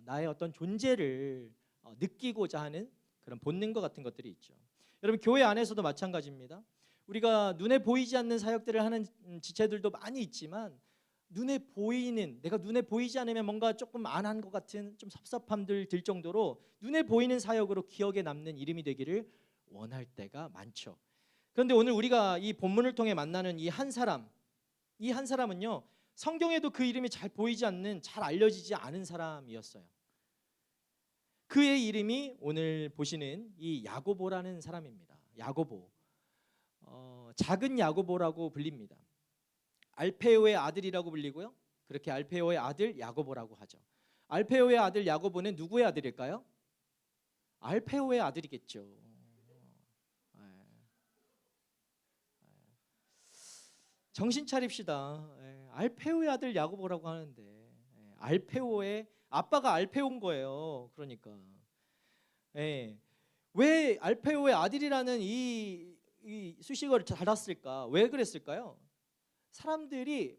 나의 어떤 존재를 느끼고자 하는 그런 본능과 같은 것들이 있죠. 여러분 교회 안에서도 마찬가지입니다. 우리가 눈에 보이지 않는 사역들을 하는 지체들도 많이 있지만 눈에 보이는 내가 눈에 보이지 않으면 뭔가 조금 안 한 것 같은 좀 섭섭함들 들 정도로 눈에 보이는 사역으로 기억에 남는 이름이 되기를 원할 때가 많죠. 그런데 오늘 우리가 이 본문을 통해 만나는 이 한 사람은요 성경에도 그 이름이 잘 보이지 않는 잘 알려지지 않은 사람이었어요. 그의 이름이 오늘 보시는 이 야고보라는 사람입니다. 야고보, 작은 야고보라고 불립니다. 알페오의 아들이라고 불리고요. 그렇게 알페오의 아들 야고보라고 하죠. 알페오의 아들 야고보는 누구의 아들일까요? 알페오의 아들이겠죠. 정신 차립시다. 알페오의 아들 야고보라고 하는데 알페오의 아빠가 알페오인 거예요. 그러니까 왜 알페오의 아들이라는 이 수식어를 달았을까? 왜 그랬을까요? 사람들이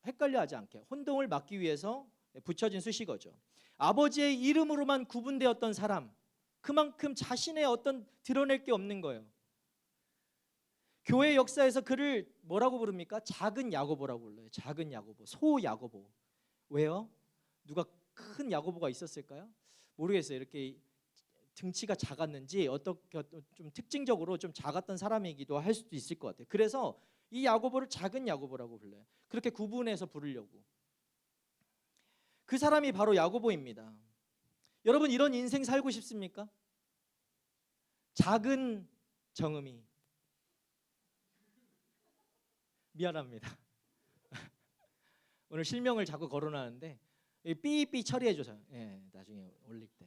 헷갈려하지 않게 혼동을 막기 위해서 붙여진 수식어죠. 아버지의 이름으로만 구분되었던 사람, 그만큼 자신의 어떤 드러낼 게 없는 거예요. 교회 역사에서 그를 뭐라고 부릅니까? 작은 야고보라고 불러요. 작은 야고보, 소 야고보. 왜요? 누가 큰 야고보가 있었을까요? 모르겠어요. 이렇게 등치가 작았는지 어떻게 좀 특징적으로 좀 작았던 사람이기도 할 수도 있을 것 같아요. 그래서 이 야고보를 작은 야고보라고 불러요. 그렇게 구분해서 부르려고. 그 사람이 바로 야고보입니다. 여러분 이런 인생 살고 싶습니까? 작은 정음이 미안합니다. 오늘 실명을 자꾸 거론하는데 삐삐 처리해줘서 나중에 올릴 때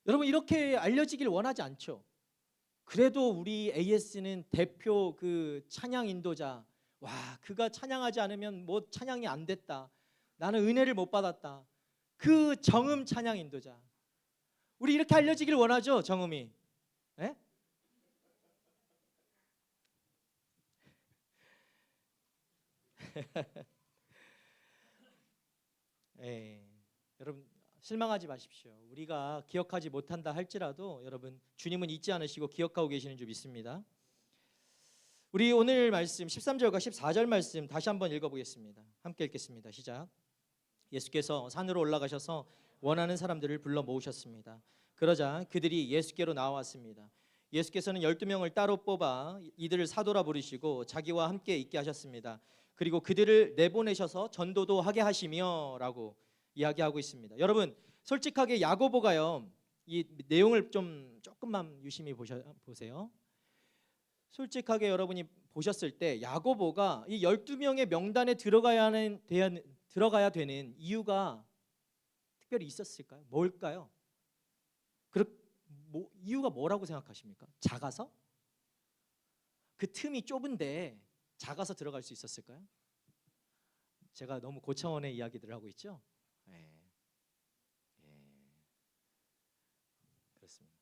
여러분 이렇게 알려지길 원하지 않죠. 그래도 우리 AS는 대표 그 찬양 인도자 와 그가 찬양하지 않으면 뭐 찬양이 안 됐다. 나는 은혜를 못 받았다. 그 정음 찬양 인도자 우리 이렇게 알려지길 원하죠. 정음이 여러분 실망하지 마십시오. 우리가 기억하지 못한다 할지라도 여러분 주님은 잊지 않으시고 기억하고 계시는 줄 믿습니다. 우리 오늘 말씀 13절과 14절 말씀 다시 한번 읽어보겠습니다. 함께 읽겠습니다. 시작. 예수께서 산으로 올라가셔서 원하는 사람들을 불러 모으셨습니다. 그러자 그들이 예수께로 나왔습니다. 예수께서는 12명을 따로 뽑아 이들을 사도라 부르시고 자기와 함께 있게 하셨습니다. 그리고 그들을 내보내셔서 전도도 하게 하시며 라고 이야기하고 있습니다. 여러분 솔직하게 야고보가요 이 내용을 좀 조금만 유심히 보세요. 솔직하게 여러분이 보셨을 때 야고보가 이 12명의 명단에 들어가야 되는 이유가 특별히 있었을까요? 뭘까요? 이유가 뭐라고 생각하십니까? 작아서? 그 틈이 좁은데 작아서 들어갈 수 있었을까요? 제가 너무 고차원의 이야기들을 하고 있죠? 예. 그렇습니다.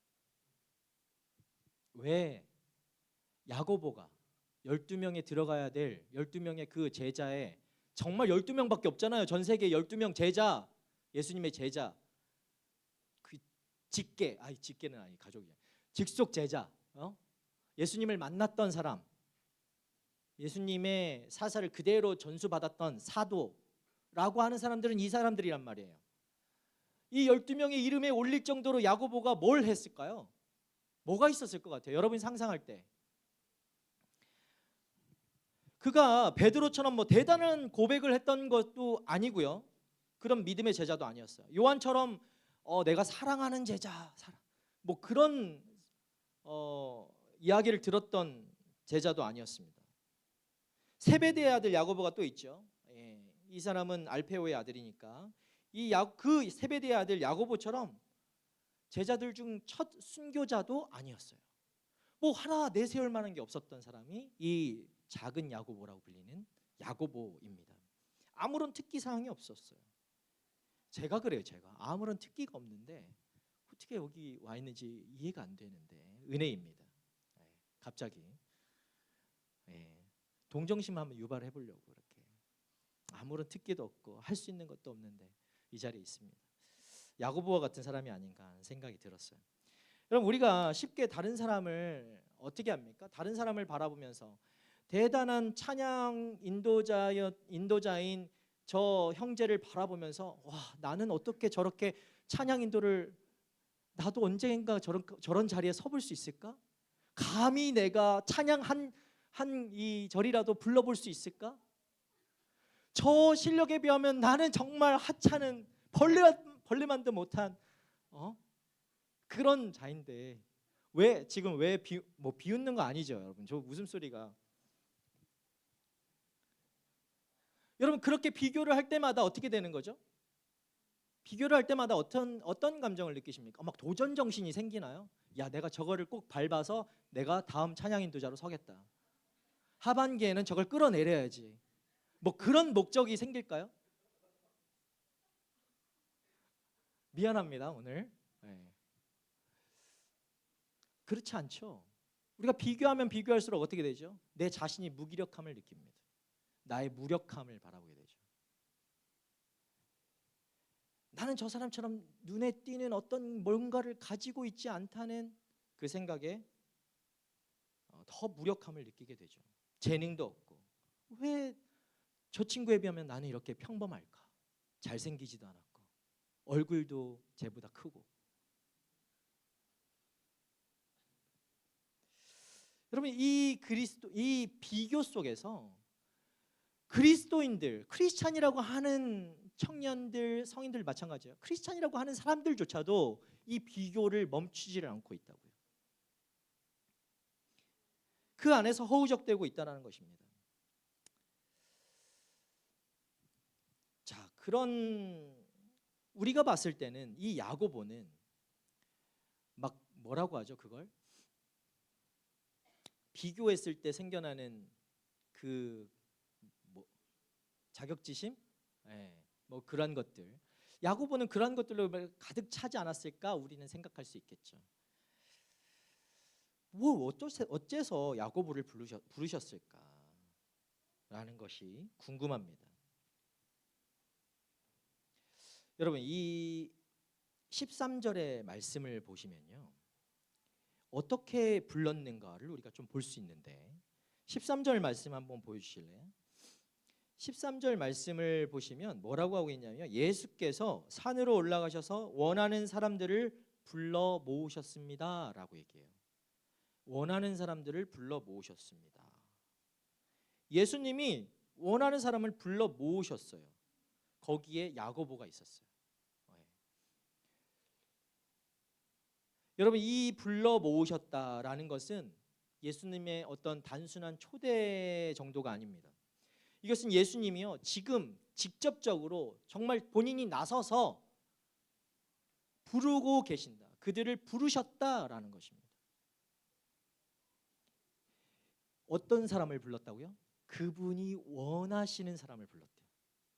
왜 야고보가 12명에 들어가야 될 12명의 그 제자에 정말 12명밖에 없잖아요. 전 세계 12명 제자, 예수님의 제자. 그 직계는 아니 가족이야. 직속 제자. 예수님을 만났던 사람. 예수님의 사사를 그대로 전수받았던 사도라고 하는 사람들은 이 사람들이란 말이에요. 이 12명의 이름에 올릴 정도로 야고보가 뭘 했을까요? 뭐가 있었을 것 같아요? 여러분이 상상할 때. 그가 베드로처럼 뭐 대단한 고백을 했던 것도 아니고요. 그런 믿음의 제자도 아니었어요. 요한처럼 내가 사랑하는 제자, 뭐 그런 이야기를 들었던 제자도 아니었습니다. 세베대의 아들 야고보가 또 있죠. 이 사람은 알페오의 아들이니까 그 세베대의 아들 야고보처럼 제자들 중 첫 순교자도 아니었어요. 뭐 하나 내세울 만한 게 없었던 사람이 이 작은 야고보라고 불리는 야고보입니다. 아무런 특기 사항이 없었어요. 제가 그래요. 제가 아무런 특기가 없는데 어떻게 여기 와 있는지 이해가 안 되는데 은혜입니다. 갑자기 동정심 한번 유발해 보려고 이렇게 아무런 특기도 없고 할 수 있는 것도 없는데 이 자리에 있습니다. 야고보와 같은 사람이 아닌가 하는 생각이 들었어요. 여러분 우리가 쉽게 다른 사람을 어떻게 합니까? 다른 사람을 바라보면서 대단한 찬양 인도자인 저 형제를 바라보면서 와 나는 어떻게 저렇게 찬양 인도를 나도 언젠가 저런 자리에 서볼 수 있을까? 감히 내가 찬양 한 이 절이라도 불러볼 수 있을까? 저 실력에 비하면 나는 정말 하찮은 벌레만도 못한 그런 자인데 왜 지금 비웃는 거 아니죠, 여러분? 저 웃음소리가 여러분 그렇게 비교를 할 때마다 어떻게 되는 거죠? 비교를 할 때마다 어떤 감정을 느끼십니까? 막 도전 정신이 생기나요? 야 내가 저거를 꼭 밟아서 내가 다음 찬양 인도자로 서겠다. 하반기에는 저걸 끌어내려야지. 뭐 그런 목적이 생길까요? 미안합니다 오늘. 그렇지 않죠. 우리가 비교하면 비교할수록 어떻게 되죠? 내 자신이 무기력함을 느낍니다. 나의 무력함을 바라보게 되죠. 나는 저 사람처럼 눈에 띄는 어떤 뭔가를 가지고 있지 않다는 그 생각에 더 무력함을 느끼게 되죠. 재능도 없고 왜 저 친구에 비하면 나는 이렇게 평범할까? 잘생기지도 않았고 얼굴도 쟤보다 크고. 여러분 이 비교 속에서 그리스도인들, 크리스찬이라고 하는 청년들, 성인들 마찬가지예요. 크리스찬이라고 하는 사람들조차도 이 비교를 멈추지를 않고 있다고요. 그 안에서 허우적대고 있다는 것입니다. 자, 그런 우리가 봤을 때는 이 야고보는 막 뭐라고 하죠? 그걸 비교했을 때 생겨나는 그 자격지심? 뭐 그런 것들. 야고보는 그런 것들로 가득 차지 않았을까 우리는 생각할 수 있겠죠. 어째서 야고보를 부르셨을까라는 것이 궁금합니다. 여러분 이 13절의 말씀을 보시면요. 어떻게 불렀는가를 우리가 좀 볼 수 있는데 13절 말씀 한번 보여주실래요? 13절 말씀을 보시면 뭐라고 하고 있냐면 예수께서 산으로 올라가셔서 원하는 사람들을 불러 모으셨습니다 라고 얘기해요. 원하는 사람들을 불러 모으셨습니다. 예수님이 원하는 사람을 불러 모으셨어요. 거기에 야고보가 있었어요. 여러분 이 불러 모으셨다라는 것은 예수님의 어떤 단순한 초대 정도가 아닙니다. 이것은 예수님이요 지금 직접적으로 정말 본인이 나서서 부르고 계신다. 그들을 부르셨다라는 것입니다. 어떤 사람을 불렀다고요? 그분이 원하시는 사람을 불렀대요.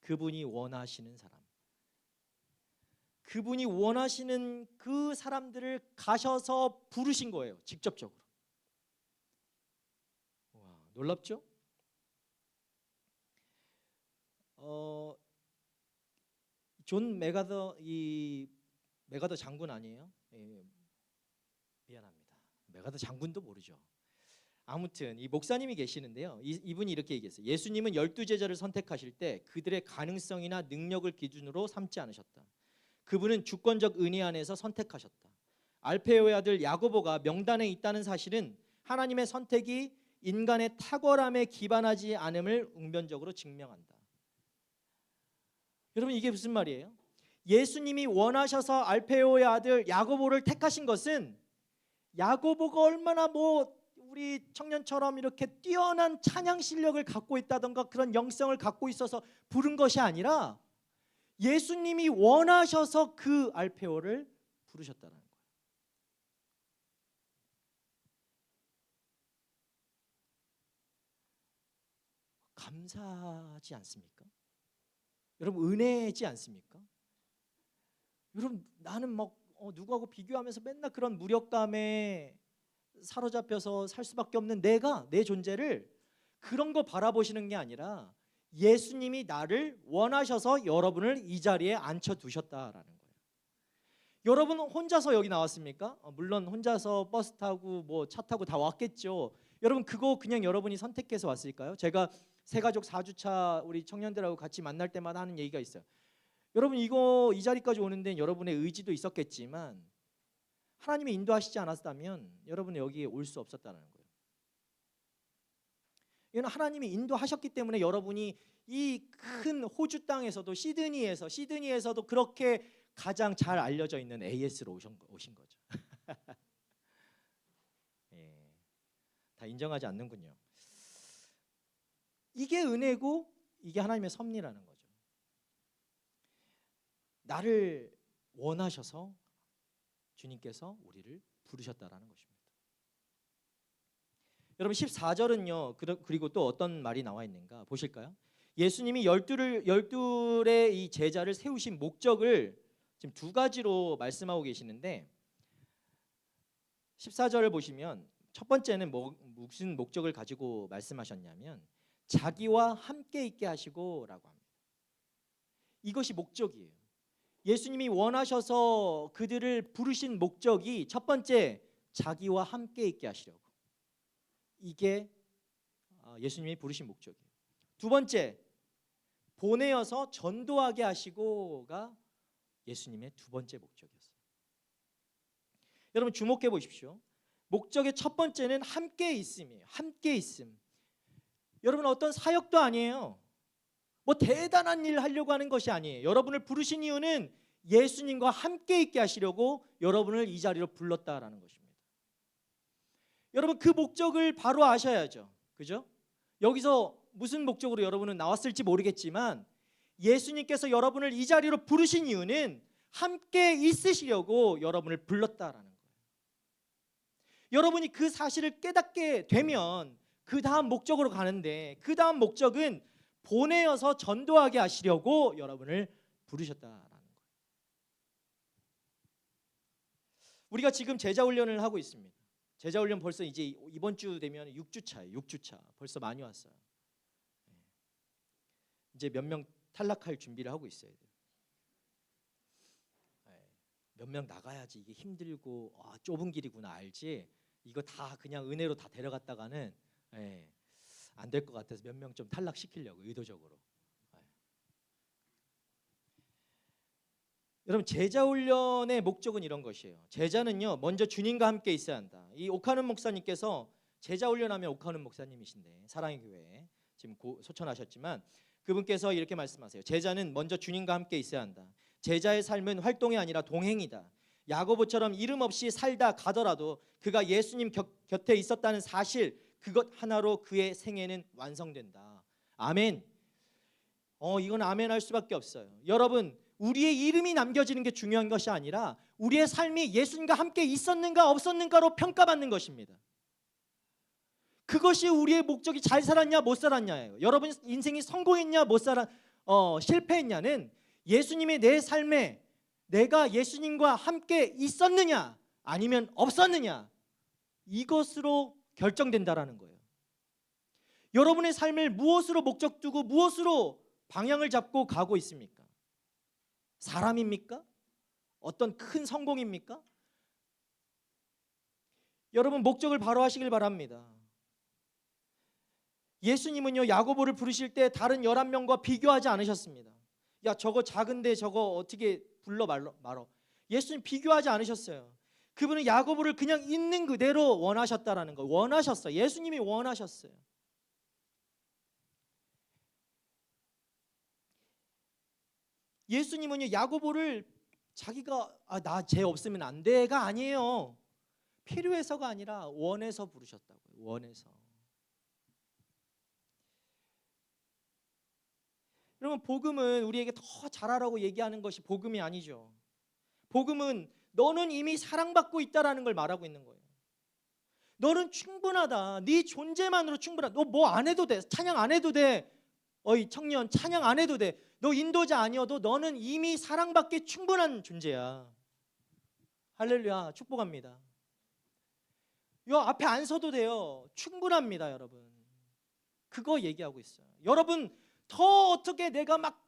그분이 원하시는 사람. 그분이 원하시는 그 사람들을 가셔서 부르신 거예요. 직접적으로. 와, 놀랍죠? 존 메가더, 이 메가더 장군 아니에요? 예, 미안합니다. 메가더 장군도 모르죠. 아무튼 이 목사님이 계시는데요. 이분이 이렇게 얘기했어요. 예수님은 12제자를 선택하실 때 그들의 가능성이나 능력을 기준으로 삼지 않으셨다. 그분은 주권적 은혜 안에서 선택하셨다. 알페오의 아들 야고보가 명단에 있다는 사실은 하나님의 선택이 인간의 탁월함에 기반하지 않음을 웅변적으로 증명한다. 여러분, 이게 무슨 말이에요? 예수님이 원하셔서 알페오의 아들 야고보를 택하신 것은 야고보가 얼마나 우리 청년처럼 이렇게 뛰어난 찬양 실력을 갖고 있다던가 그런 영성을 갖고 있어서 부른 것이 아니라 예수님이 원하셔서 그 알페오를 부르셨다는 거예요. 감사하지 않습니까? 여러분, 은혜지 않습니까? 여러분, 나는 누구하고 비교하면서 맨날 그런 무력감에 사로잡혀서 살 수밖에 없는 내가, 내 존재를 그런 거 바라보시는 게 아니라 예수님이 나를 원하셔서 여러분을 이 자리에 앉혀두셨다라는 거예요. 여러분 혼자서 여기 나왔습니까? 물론 혼자서 버스 타고 차 타고 다 왔겠죠. 여러분, 그거 그냥 여러분이 선택해서 왔을까요? 제가 새가족 4주차 우리 청년들하고 같이 만날 때마다 하는 얘기가 있어요. 여러분, 이 자리까지 오는 데는 여러분의 의지도 있었겠지만 하나님이 인도하시지 않았다면 여러분은 여기에 올 수 없었다는 거예요. 이건 하나님이 인도하셨기 때문에 여러분이 이 큰 호주 땅에서도 시드니에서도 그렇게 가장 잘 알려져 있는 AS로 오신 거죠. 예, 다 인정하지 않는군요. 이게 은혜고 이게 하나님의 섭리라는 거죠. 나를 원하셔서 주님께서 우리를 부르셨다라는 것입니다. 여러분, 14절은요. 그리고 또 어떤 말이 나와 있는가 보실까요? 예수님이 열둘의 이 제자를 세우신 목적을 지금 두 가지로 말씀하고 계시는데 14절을 보시면 첫 번째는 무슨 목적을 가지고 말씀하셨냐면 자기와 함께 있게 하시고라고 합니다. 이것이 목적이에요. 예수님이 원하셔서 그들을 부르신 목적이 첫 번째, 자기와 함께 있게 하시려고. 이게 예수님이 부르신 목적이에요. 두 번째, 보내어서 전도하게 하시고가 예수님의 두 번째 목적이었어요. 여러분, 주목해 보십시오. 목적의 첫 번째는 함께 있음이에요. 함께 있음. 여러분, 어떤 사역도 아니에요. 대단한 일 하려고 하는 것이 아니에요. 여러분을 부르신 이유는 예수님과 함께 있게 하시려고 여러분을 이 자리로 불렀다라는 것입니다. 여러분, 그 목적을 바로 아셔야죠. 그죠? 여기서 무슨 목적으로 여러분은 나왔을지 모르겠지만 예수님께서 여러분을 이 자리로 부르신 이유는 함께 있으시려고 여러분을 불렀다라는 거예요. 여러분이 그 사실을 깨닫게 되면 그 다음 목적으로 가는데 그 다음 목적은 보내어서 전도하게 하시려고 여러분을 부르셨다라는 거예요. 우리가 지금 제자훈련을 하고 있습니다. 제자훈련 벌써 이제 이번 주 되면 6주차예요. 6주차. 벌써 많이 왔어요. 이제 몇 명 탈락할 준비를 하고 있어야 돼요. 몇 명 나가야지 이게 힘들고 좁은 길이구나 알지. 이거 다 그냥 은혜로 다 데려갔다가는 안 될 것 같아서 몇 명 좀 탈락시키려고 의도적으로. 여러분, 제자훈련의 목적은 이런 것이에요. 제자는요, 먼저 주님과 함께 있어야 한다. 이 오카는 목사님께서 제자훈련하면 오카는 목사님이신데 사랑의 교회 지금 소천하셨지만 그분께서 이렇게 말씀하세요. 제자는 먼저 주님과 함께 있어야 한다. 제자의 삶은 활동이 아니라 동행이다. 야고보처럼 이름 없이 살다 가더라도 그가 예수님 곁에 있었다는 사실, 그것 하나로 그의 생애는 완성된다. 아멘. 이건 아멘 할 수밖에 없어요. 여러분, 우리의 이름이 남겨지는 게 중요한 것이 아니라 우리의 삶이 예수님과 함께 있었는가 없었는가로 평가받는 것입니다. 그것이 우리의 목적이 잘 살았냐 못 살았냐예요. 여러분 인생이 성공했냐 못 실패했냐는 예수님의 내 삶에 내가 예수님과 함께 있었느냐 아니면 없었느냐, 이것으로 결정된다라는 거예요. 여러분의 삶을 무엇으로 목적 두고 무엇으로 방향을 잡고 가고 있습니까? 사람입니까? 어떤 큰 성공입니까? 여러분 목적을 바로 하시길 바랍니다. 예수님은요, 야고보를 부르실 때 다른 11명과 비교하지 않으셨습니다. 야, 저거 작은데 저거 어떻게 불러 말어. 예수님 비교하지 않으셨어요. 그분은 야고보를 그냥 있는 그대로 원하셨다라는 거. 원하셨어요. 예수님이 원하셨어요. 예수님은요, 야고보를 자기가 나 쟤 없으면 안 돼가 아니에요. 필요해서가 아니라 원해서 부르셨다고요. 원해서. 여러분 복음은 우리에게 더 잘하라고 얘기하는 것이 복음이 아니죠. 복음은 너는 이미 사랑받고 있다라는 걸 말하고 있는 거예요. 너는 충분하다. 네 존재만으로 충분하다. 너 뭐 안 해도 돼. 찬양 안 해도 돼. 어이 청년, 찬양 안 해도 돼. 너 인도자 아니어도 너는 이미 사랑받기에 충분한 존재야. 할렐루야. 축복합니다. 요 앞에 안 서도 돼요. 충분합니다, 여러분. 그거 얘기하고 있어요. 여러분 더 어떻게 내가 막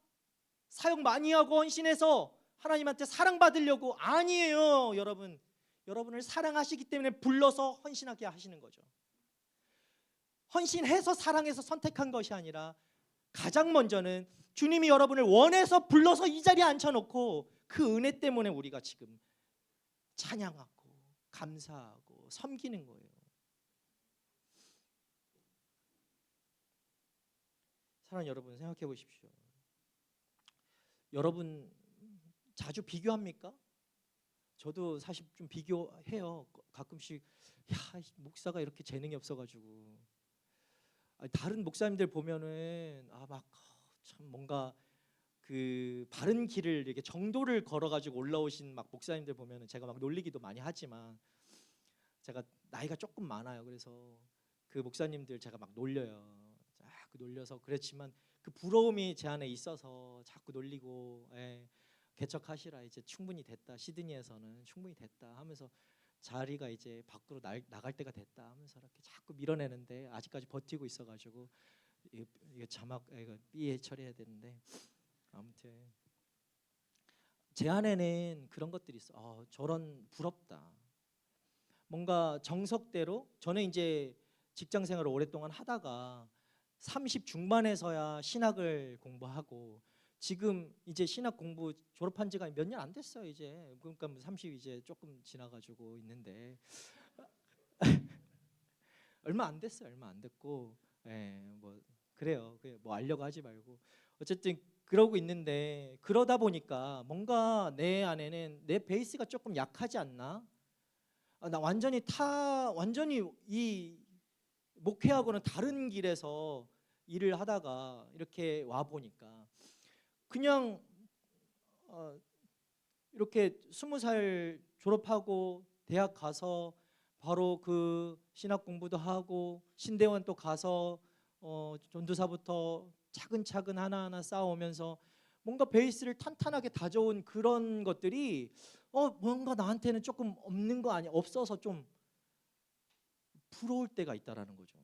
사역 많이 하고 헌신해서 하나님한테 사랑받으려고, 아니에요. 여러분, 여러분을 사랑하시기 때문에 불러서 헌신하게 하시는 거죠. 헌신해서 사랑해서 선택한 것이 아니라 가장 먼저는 주님이 여러분을 원해서 불러서 이 자리에 앉혀놓고 그 은혜 때문에 우리가 지금 찬양하고 감사하고 섬기는 거예요. 사랑하는 여러분, 생각해 보십시오. 여러분 자주 비교합니까? 저도 사실 좀 비교해요. 가끔씩 야, 목사가 이렇게 재능이 없어가지고. 다른 목사님들 보면은 막 참 뭔가 그 바른 길을 이렇게 정도를 걸어가지고 올라오신 막 목사님들 보면은 제가 막 놀리기도 많이 하지만, 제가 나이가 조금 많아요. 그래서 그 목사님들 제가 막 놀려요. 자꾸 놀려서 그랬지만 그 부러움이 제 안에 있어서 자꾸 놀리고, 개척하시라, 이제 충분히 됐다, 시드니에서는 충분히 됐다 하면서 자리가 이제 밖으로 나갈 때가 됐다 하면서 이렇게 자꾸 밀어내는데 아직까지 버티고 있어가지고 이거 자막 이거 삐에 처리해야 되는데, 아무튼 제 안에는 그런 것들이 있어. 저런 부럽다. 뭔가 정석대로 저는 이제 직장 생활을 오랫동안 하다가 30 중반에서야 신학을 공부하고, 지금 이제 신학 공부 졸업한 지가 몇 년 안 됐어요. 이제 그러니까 30 이제 조금 지나가지고 있는데 얼마 안 됐어요. 얼마 안 됐고, 뭐 그래요. 뭐 알려고 하지 말고 어쨌든 그러고 있는데, 그러다 보니까 뭔가 내 안에는 내 베이스가 조금 약하지 않나? 나 완전히 이 목회하고는 다른 길에서 일을 하다가 이렇게 와 보니까 그냥 이렇게 20살 졸업하고 대학 가서 바로 그 신학 공부도 하고 신대원 또 가서 전도사부터 차근차근 하나하나 쌓아오면서 뭔가 베이스를 탄탄하게 다져온 그런 것들이 뭔가 나한테는 조금 없는 거 아니야? 없어서 좀 부러울 때가 있다라는 거죠.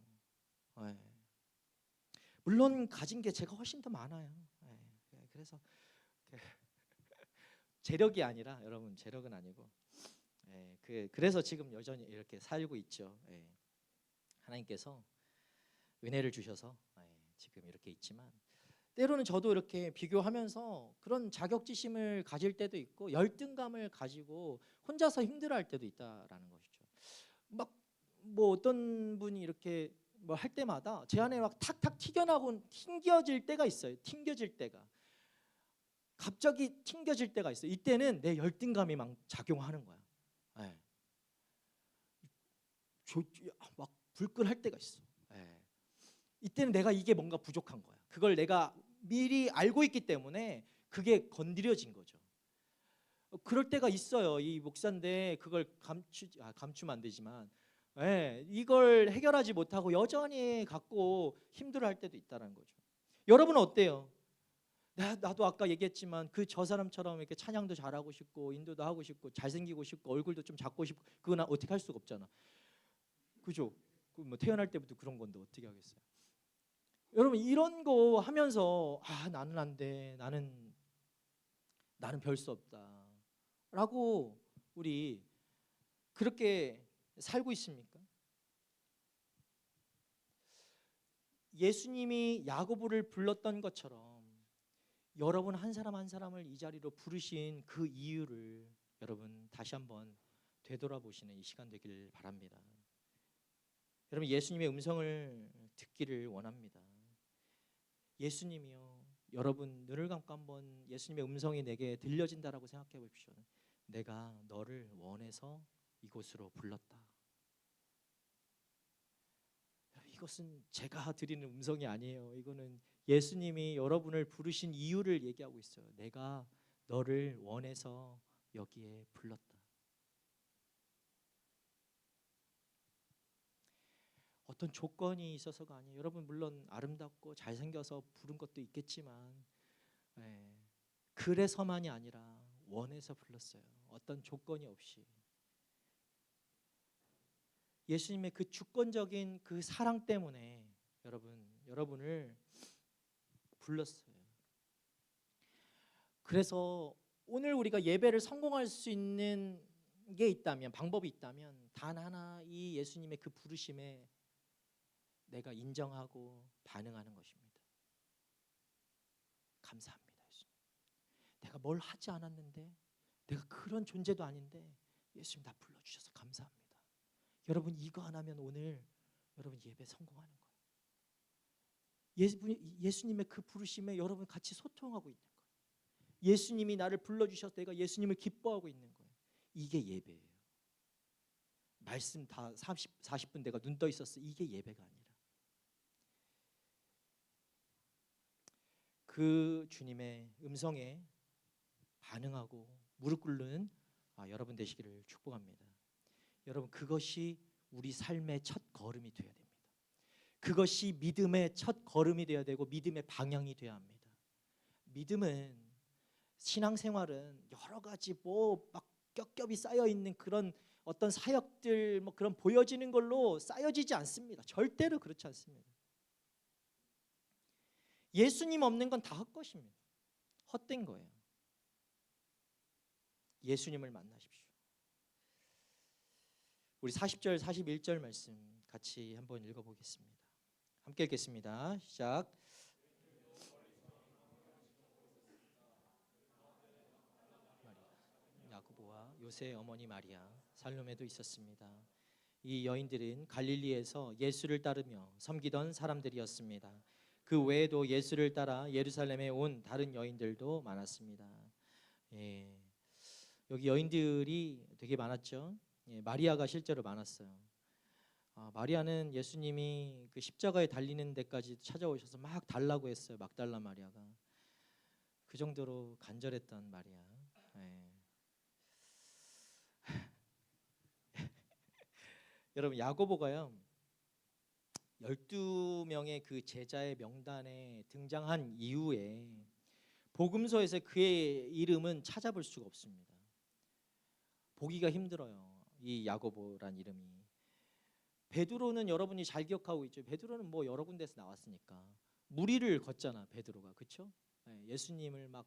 물론 가진 게 제가 훨씬 더 많아요. 그래서 재력이 아니라, 여러분 재력은 아니고, 그래서 지금 여전히 이렇게 살고 있죠. 하나님께서 은혜를 주셔서 지금 이렇게 있지만, 때로는 저도 이렇게 비교하면서 그런 자격지심을 가질 때도 있고 열등감을 가지고 혼자서 힘들어할 때도 있다라는 것이죠. 막 뭐 어떤 분이 이렇게 뭐 할 때마다 제 안에 막 탁탁 튕겨질 때가 있어요. 튕겨질 때가 갑자기 튕겨질 때가 있어요. 이때는 내 열등감이 막 작용하는 거야. 막 불끈할 때가 있어. 이때는 내가 이게 뭔가 부족한 거야. 그걸 내가 미리 알고 있기 때문에 그게 건드려진 거죠. 그럴 때가 있어요. 이 목사인데 그걸 감추면 안 되지만 예, 이걸 해결하지 못하고 여전히 갖고 힘들어할 때도 있다는 거죠. 여러분은 어때요? 나도 아까 얘기했지만 그 저 사람처럼 이렇게 찬양도 잘하고 싶고 인도도 하고 싶고 잘생기고 싶고 얼굴도 좀 작고 싶고 그건 어떻게 할 수가 없잖아. 그죠? 뭐 태어날 때부터 그런 건데 어떻게 하겠어요? 여러분 이런 거 하면서 나는 안 돼. 나는 별 수 없다라고 우리 그렇게 살고 있습니까? 예수님이 야고보를 불렀던 것처럼 여러분 한 사람 한 사람을 이 자리로 부르신 그 이유를 여러분 다시 한번 되돌아보시는 이 시간 되길 바랍니다. 여러분 예수님의 음성을 듣기를 원합니다. 예수님이요, 여러분 눈을 감고 한번 예수님의 음성이 내게 들려진다라고 생각해 보십시오. 내가 너를 원해서 이곳으로 불렀다. 이것은 제가 드리는 음성이 아니에요. 이거는 예수님이 여러분을 부르신 이유를 얘기하고 있어요. 내가 너를 원해서 여기에 불렀다. 어떤 조건이 있어서가 아니에요. 여러분 물론 아름답고 잘생겨서 부른 것도 있겠지만 그래서만이 아니라 원해서 불렀어요. 어떤 조건이 없이. 예수님의 그 주권적인 그 사랑 때문에 여러분을 불렀어요. 그래서 오늘 우리가 예배를 성공할 수 있는 게 있다면, 방법이 있다면 단 하나, 이 예수님의 그 부르심에 내가 인정하고 반응하는 것입니다. 감사합니다, 예수님. 내가 뭘 하지 않았는데, 내가 그런 존재도 아닌데 예수님 나 불러주셔서 감사합니다. 여러분 이거 안 하면 오늘 여러분 예배 성공하는 거예요. 예수님의 그 부르심에 여러분 같이 소통하고 있는 거예요. 예수님이 나를 불러주셔서 내가 예수님을 기뻐하고 있는 거예요. 이게 예배예요. 말씀 다 40분 내가 눈 떠 있었어. 이게 예배가 아니라 그 주님의 음성에 반응하고 무릎 꿇는 여러분 되시기를 축복합니다. 여러분 그것이 우리 삶의 첫 걸음이 되어야 됩니다. 그것이 믿음의 첫 걸음이 되어야 되고 믿음의 방향이 되어야 합니다. 믿음은, 신앙생활은 여러 가지 막 겹겹이 쌓여 있는 그런 어떤 사역들 그런 보여지는 걸로 쌓여지지 않습니다. 절대로 그렇지 않습니다. 예수님 없는 건 다 헛것입니다. 헛된 거예요. 예수님을 만나십시오. 우리 40절 41절 말씀 같이 한번 읽어보겠습니다. 함께 읽겠습니다. 시작. 야고보와 요새 어머니 마리아, 살로메도 있었습니다. 이 여인들은 갈릴리에서 예수를 따르며 섬기던 사람들이었습니다. 그 외에도 예수를 따라 예루살렘에 온 다른 여인들도 많았습니다. 여기 여인들이 되게 많았죠. 마리아가 실제로 많았어요. 마리아는 예수님이 그 십자가에 달리는 데까지 찾아오셔서 막 달라고 했어요. 막달라 마리아가. 그 정도로 간절했던 마리아. 여러분 야고보가요 12명의 그 제자의 명단에 등장한 이후에 복음서에서 그의 이름은 찾아볼 수가 없습니다. 보기가 힘들어요. 이 야고보란 이름이. 베드로는 여러분이 잘 기억하고 있죠. 베드로는 뭐 여러 군데서 나왔으니까 무리를 걷잖아. 베드로가, 그렇죠? 예수님을 막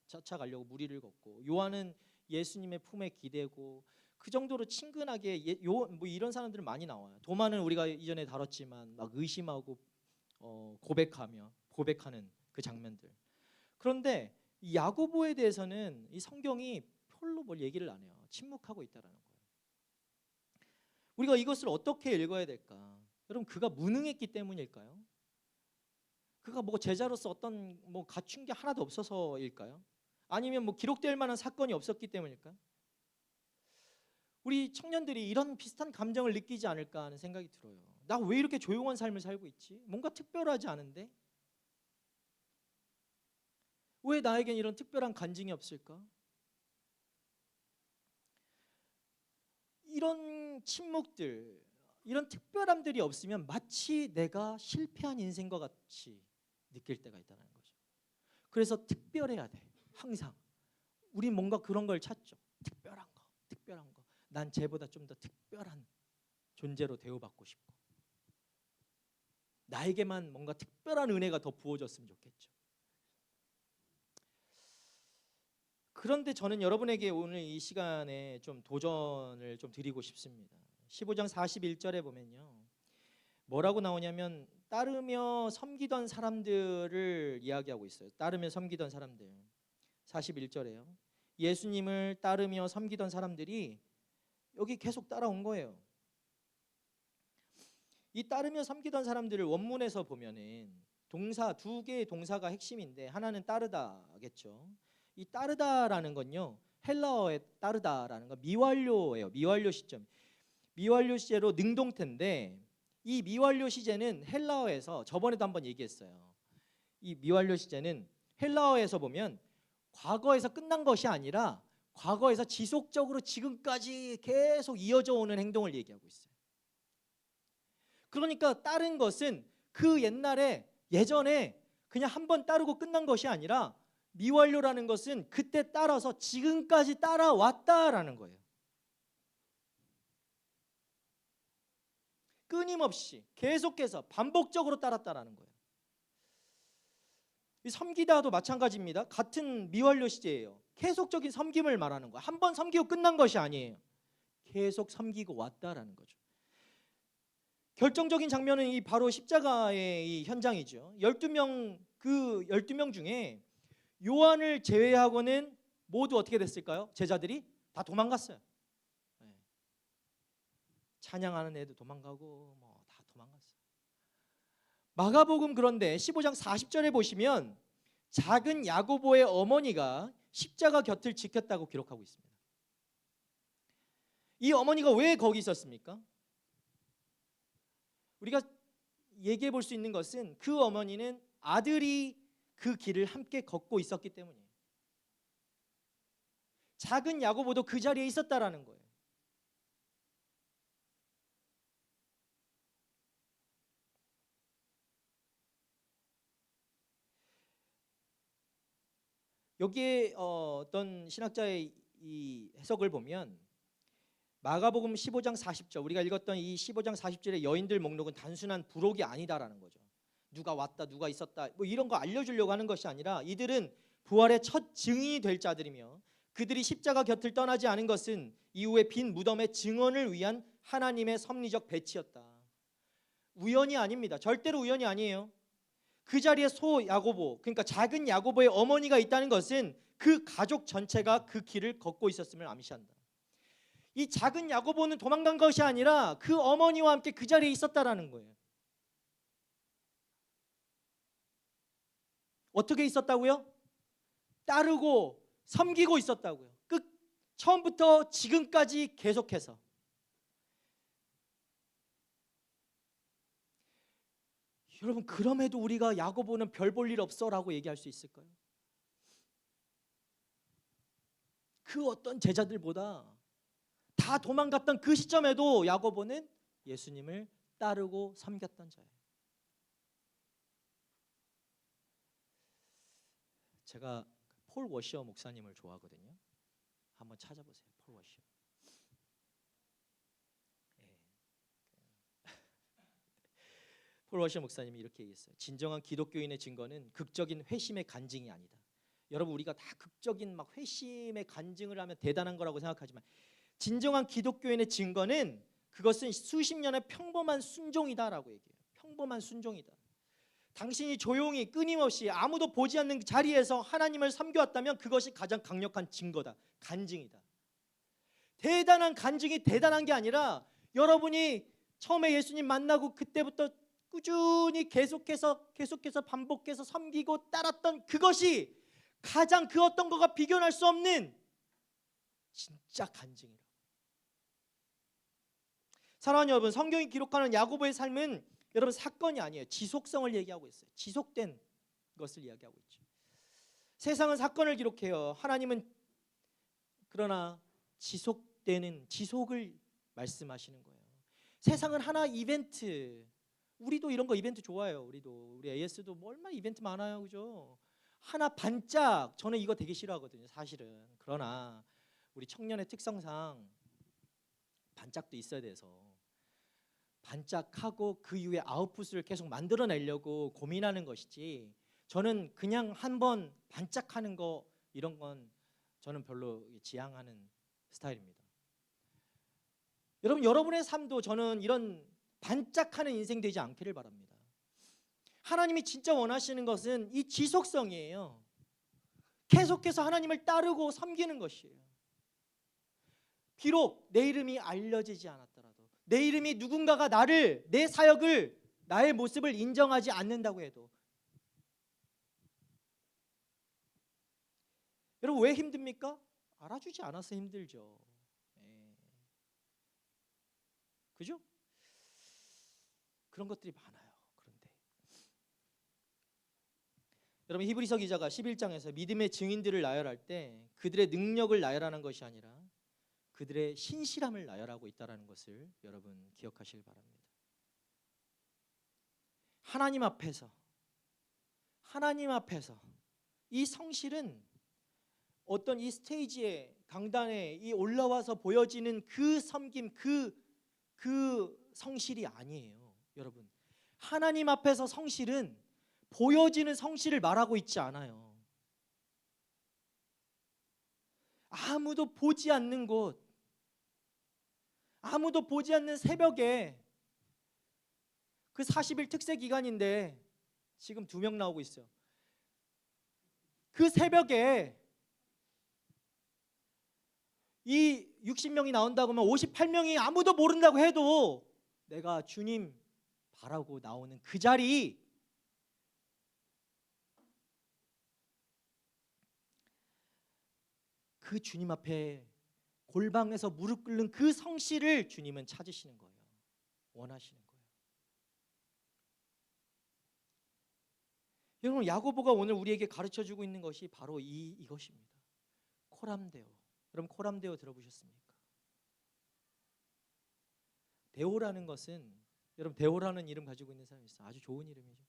쫓아가려고 무리를 걷고, 요한은 예수님의 품에 기대고, 그 정도로 친근하게 뭐 이런 사람들은 많이 나와요. 도마는 우리가 이전에 다뤘지만 막 의심하고 고백하는 그 장면들. 그런데 이 야고보에 대해서는 이 성경이 별로 뭘 얘기를 안 해요. 침묵하고 있다라는 거예요. 우리가 이것을 어떻게 읽어야 될까? 여러분 그가 무능했기 때문일까요? 그가 뭐 제자로서 어떤 뭐 갖춘 게 하나도 없어서일까요? 아니면 뭐 기록될 만한 사건이 없었기 때문일까요? 우리 청년들이 이런 비슷한 감정을 느끼지 않을까 하는 생각이 들어요. 나 왜 이렇게 조용한 삶을 살고 있지? 뭔가 특별하지 않은데? 왜 나에겐 이런 특별한 간증이 없을까? 이런 침묵들, 이런 특별함들이 없으면 마치 내가 실패한 인생과 같이 느낄 때가 있다는 거죠. 그래서 특별해야 돼. 항상 우리 뭔가 그런 걸 찾죠. 특별한 거, 특별한 거. 난 쟤보다 좀 더 특별한 존재로 대우받고 싶고, 나에게만 뭔가 특별한 은혜가 더 부어졌으면 좋겠죠. 그런데 저는 여러분에게 오늘 이 시간에 좀 도전을 좀 드리고 싶습니다. 15장 41절에 보면요, 뭐라고 나오냐면 따르며 섬기던 사람들을 이야기하고 있어요. 따르며 섬기던 사람들. 41절에요. 예수님을 따르며 섬기던 사람들이 여기 계속 따라온 거예요. 이 따르며 섬기던 사람들을 원문에서 보면은 동사, 두 개의 동사가 핵심인데 하나는 따르다겠죠. 이 따르다라는 건요, 헬라어의 따르다라는 건 미완료예요. 미완료 시점. 미완료 시제로 능동태인데, 이 미완료 시제는 헬라어에서, 저번에도 한번 얘기했어요. 이 미완료 시제는 헬라어에서 보면 과거에서 끝난 것이 아니라 과거에서 지속적으로 지금까지 계속 이어져 오는 행동을 얘기하고 있어요. 그러니까 따른 것은 그 옛날에, 예전에 그냥 한번 따르고 끝난 것이 아니라 미완료라는 것은 그때 따라서 지금까지 따라왔다라는 거예요. 끊임없이 계속해서 반복적으로 따랐다라는 거예요. 이 섬기다도 마찬가지입니다. 같은 미완료 시제예요. 계속적인 섬김을 말하는 거예요. 한번 섬기고 끝난 것이 아니에요. 계속 섬기고 왔다라는 거죠. 결정적인 장면은 이 바로 십자가의 이 현장이죠. 12명, 그 12명 중에 요한을 제외하고는 모두 어떻게 됐을까요? 제자들이 다 도망갔어요. 찬양하는 애도 도망가고 뭐 다 도망갔어요. 마가복음 그런데 15장 40절에 보시면 작은 야고보의 어머니가 십자가 곁을 지켰다고 기록하고 있습니다. 이 어머니가 왜 거기 있었습니까? 우리가 얘기해 볼 수 있는 것은 그 어머니는 아들이 그 길을 함께 걷고 있었기 때문이에요. 작은 야고보도 그 자리에 있었다라는 거예요. 여기에 어떤 신학자의 이 해석을 보면 마가복음 15장 40절, 우리가 읽었던 이 15장 40절의 여인들 목록은 단순한 부록이 아니다라는 거죠. 누가 왔다, 누가 있었다, 뭐 이런 거 알려주려고 하는 것이 아니라 이들은 부활의 첫 증인이 될 자들이며 그들이 십자가 곁을 떠나지 않은 것은 이후에 빈 무덤의 증언을 위한 하나님의 섭리적 배치였다. 우연이 아닙니다. 절대로 우연이 아니에요. 그 자리에 소 야고보, 그러니까 작은 야고보의 어머니가 있다는 것은 그 가족 전체가 그 길을 걷고 있었음을 암시한다. 이 작은 야고보는 도망간 것이 아니라 그 어머니와 함께 그 자리에 있었다라는 거예요. 어떻게 있었다고요? 따르고 섬기고 있었다고요. 처음부터 지금까지 계속해서. 여러분, 그럼에도 우리가 야고보는 별 볼 일 없어라고 얘기할 수 있을까요? 그 어떤 제자들보다 다 도망갔던 그 시점에도 야고보는 예수님을 따르고 섬겼던 자예요. 제가 폴 워시어 목사님을 좋아하거든요. 한번 찾아보세요. 폴 워시어. 폴 워시어 목사님이 이렇게 얘기했어요. 진정한 기독교인의 증거는 극적인 회심의 간증이 아니다. 여러분, 우리가 다 극적인 막 회심의 간증을 하면 대단한 거라고 생각하지만 진정한 기독교인의 증거는 그것은 수십 년의 평범한 순종이다라고 얘기해요. 평범한 순종이다. 당신이 조용히 끊임없이 아무도 보지 않는 자리에서 하나님을 섬겨왔다면 그것이 가장 강력한 증거다. 간증이다. 대단한 간증이 대단한 게 아니라 여러분이 처음에 예수님 만나고 그때부터 꾸준히 계속해서 반복해서 섬기고 따랐던 그것이 가장 그 어떤 거가 비교할 수 없는 진짜 간증이라고. 사랑하는 여러분, 성경이 기록하는 야고보의 삶은 여러분 사건이 아니에요. 지속성을 얘기하고 있어요. 지속된 것을 이야기하고 있죠. 세상은 사건을 기록해요. 하나님은 그러나 지속되는 지속을 말씀하시는 거예요. 세상은 하나 이벤트. 우리도 이런 거 이벤트 좋아해요. 우리 AS도 뭐 얼마나 이벤트 많아요, 그죠? 하나 반짝. 저는 이거 되게 싫어하거든요, 사실은. 그러나 우리 청년의 특성상 반짝도 있어야 돼서 반짝하고 그 이후에 아웃풋을 계속 만들어내려고 고민하는 것이지, 저는 그냥 한번 반짝하는 거 이런 건 저는 별로 지향하는 스타일입니다. 여러분, 여러분의 삶도 저는 이런 반짝하는 인생 되지 않기를 바랍니다. 하나님이 진짜 원하시는 것은 이 지속성이에요. 계속해서 하나님을 따르고 섬기는 것이에요. 비록 내 이름이 알려지지 않았더라도, 내 이름이 누군가가 나를, 내 사역을, 나의 모습을 인정하지 않는다고 해도, 여러분 왜 힘듭니까? 알아주지 않아서 힘들죠. 그죠? 그런 것들이 많아요. 그런데 여러분, 히브리서 기자가 11장에서 믿음의 증인들을 나열할 때 그들의 능력을 나열하는 것이 아니라 그들의 신실함을 나열하고 있다는 것을 여러분 기억하시길 바랍니다. 하나님 앞에서 이 성실은 어떤 이 스테이지에, 강단에 이 올라와서 보여지는 그 섬김, 그 성실이 아니에요. 여러분, 하나님 앞에서 성실은 보여지는 성실을 말하고 있지 않아요. 아무도 보지 않는 곳, 아무도 보지 않는 새벽에, 그 40일 특세 기간인데 지금 2명 나오고 있어요. 그 새벽에 이 60명이 나온다고 하면 58명이 아무도 모른다고 해도 내가 주님 바라고 나오는 그 자리, 그 주님 앞에 골방에서 무릎 꿇는 그 성실을 주님은 찾으시는 거예요. 원하시는 거예요. 여러분, 야고보가 오늘 우리에게 가르쳐주고 있는 것이 바로 이것입니다. 코람데오. 여러분, 코람데오 들어보셨습니까? 데오라는 것은, 여러분 데오라는 이름 가지고 있는 사람이 있어요. 아주 좋은 이름이죠.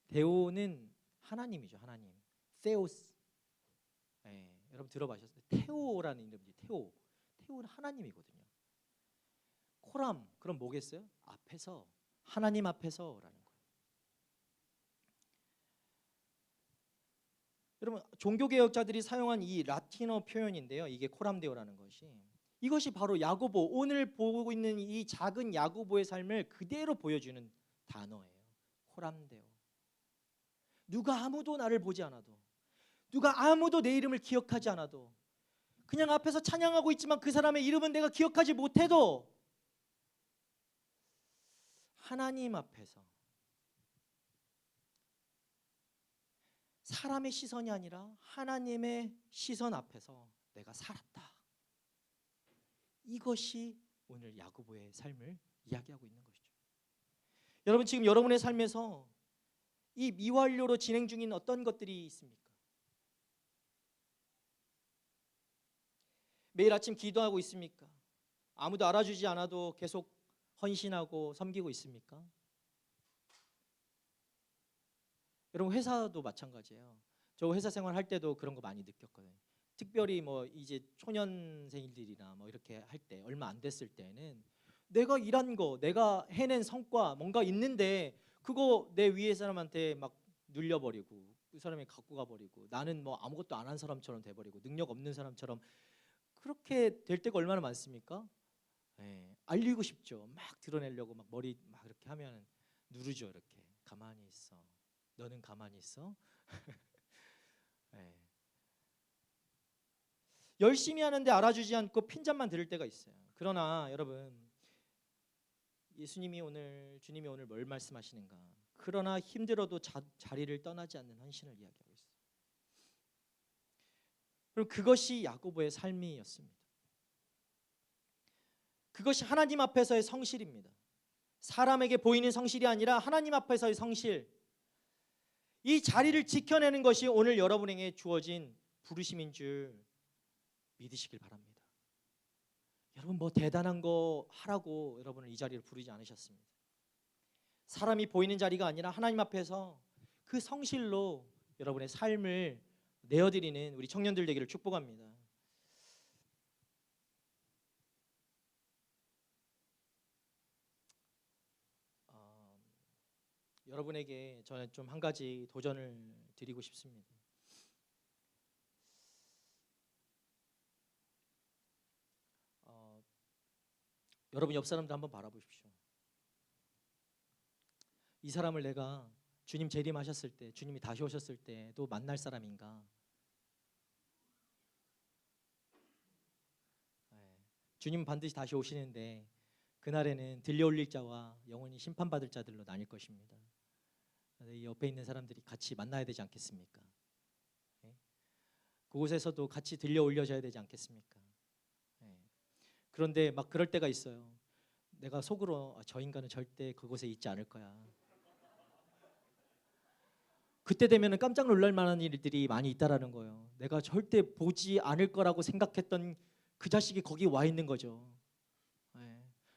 데오는 하나님이죠. 하나님. 세오스. 여러분 들어보셨어요? 테오라는 이름이지. 테오는 하나님이거든요. 코람, 그럼 뭐겠어요? 앞에서, 하나님 앞에서라는 거예요. 여러분, 종교개혁자들이 사용한 이 라틴어 표현인데요, 이게 코람데오라는 것이, 이것이 바로 야고보, 오늘 보고 있는 이 작은 야고보의 삶을 그대로 보여주는 단어예요. 코람데오. 누가 아무도 나를 보지 않아도, 누가 아무도 내 이름을 기억하지 않아도, 그냥 앞에서 찬양하고 있지만 그 사람의 이름은 내가 기억하지 못해도 하나님 앞에서, 사람의 시선이 아니라 하나님의 시선 앞에서 내가 살았다. 이것이 오늘 야고보의 삶을 이야기하고 있는 것이죠. 여러분, 지금 여러분의 삶에서 이 미완료로 진행 중인 어떤 것들이 있습니까? 매일 아침 기도하고 있습니까? 아무도 알아주지 않아도 계속 헌신하고 섬기고 있습니까? 여러분, 회사도 마찬가지예요. 저 회사 생활할 때도 그런 거 많이 느꼈거든요. 특별히 뭐 이제 초년생들이나 뭐 이렇게 할 때, 얼마 안 됐을 때는 내가 일한 거, 내가 해낸 성과 뭔가 있는데 그거 내 위에 사람한테 막 눌려버리고 그 사람이 갖고 가버리고, 나는 뭐 아무것도 안 한 사람처럼 돼버리고 능력 없는 사람처럼 그렇게 될 때가 얼마나 많습니까? 알리고 싶죠. 막 드러내려고 막 머리 막 이렇게 하면 누르죠. 이렇게 가만히 있어. 너는 가만히 있어. 열심히 하는데 알아주지 않고 핀잔만 들을 때가 있어요. 그러나 여러분, 주님이 오늘 뭘 말씀하시는가? 그러나 힘들어도 자리를 떠나지 않는 헌신을 이야기하고 있어요. 그럼 그것이 야고보의 삶이었습니다. 그것이 하나님 앞에서의 성실입니다. 사람에게 보이는 성실이 아니라 하나님 앞에서의 성실. 이 자리를 지켜내는 것이 오늘 여러분에게 주어진 부르심인 줄 믿으시길 바랍니다. 여러분 뭐 대단한 거 하라고 여러분을 이 자리로 부르지 않으셨습니다. 사람이 보이는 자리가 아니라 하나님 앞에서 그 성실로 여러분의 삶을 내어드리는 우리 청년들 되기를 축복합니다. 여러분에게 저는 좀 한 가지 도전을 드리고 싶습니다. 여러분 옆 사람도 한번 바라보십시오. 이 사람을 내가 주님 재림하셨을 때, 주님이 다시 오셨을 때도 만날 사람인가? 주님 반드시 다시 오시는데 그날에는 들려올릴 자와 영원히 심판받을 자들로 나뉠 것입니다. 이 옆에 있는 사람들이 같이 만나야 되지 않겠습니까? 그곳에서도 같이 들려올려져야 되지 않겠습니까? 그런데 막 그럴 때가 있어요. 내가 속으로 저 인간은 절대 그곳에 있지 않을 거야. 그때 되면은 깜짝 놀랄 만한 일들이 많이 있다라는 거예요. 내가 절대 보지 않을 거라고 생각했던 그 자식이 거기 와 있는 거죠.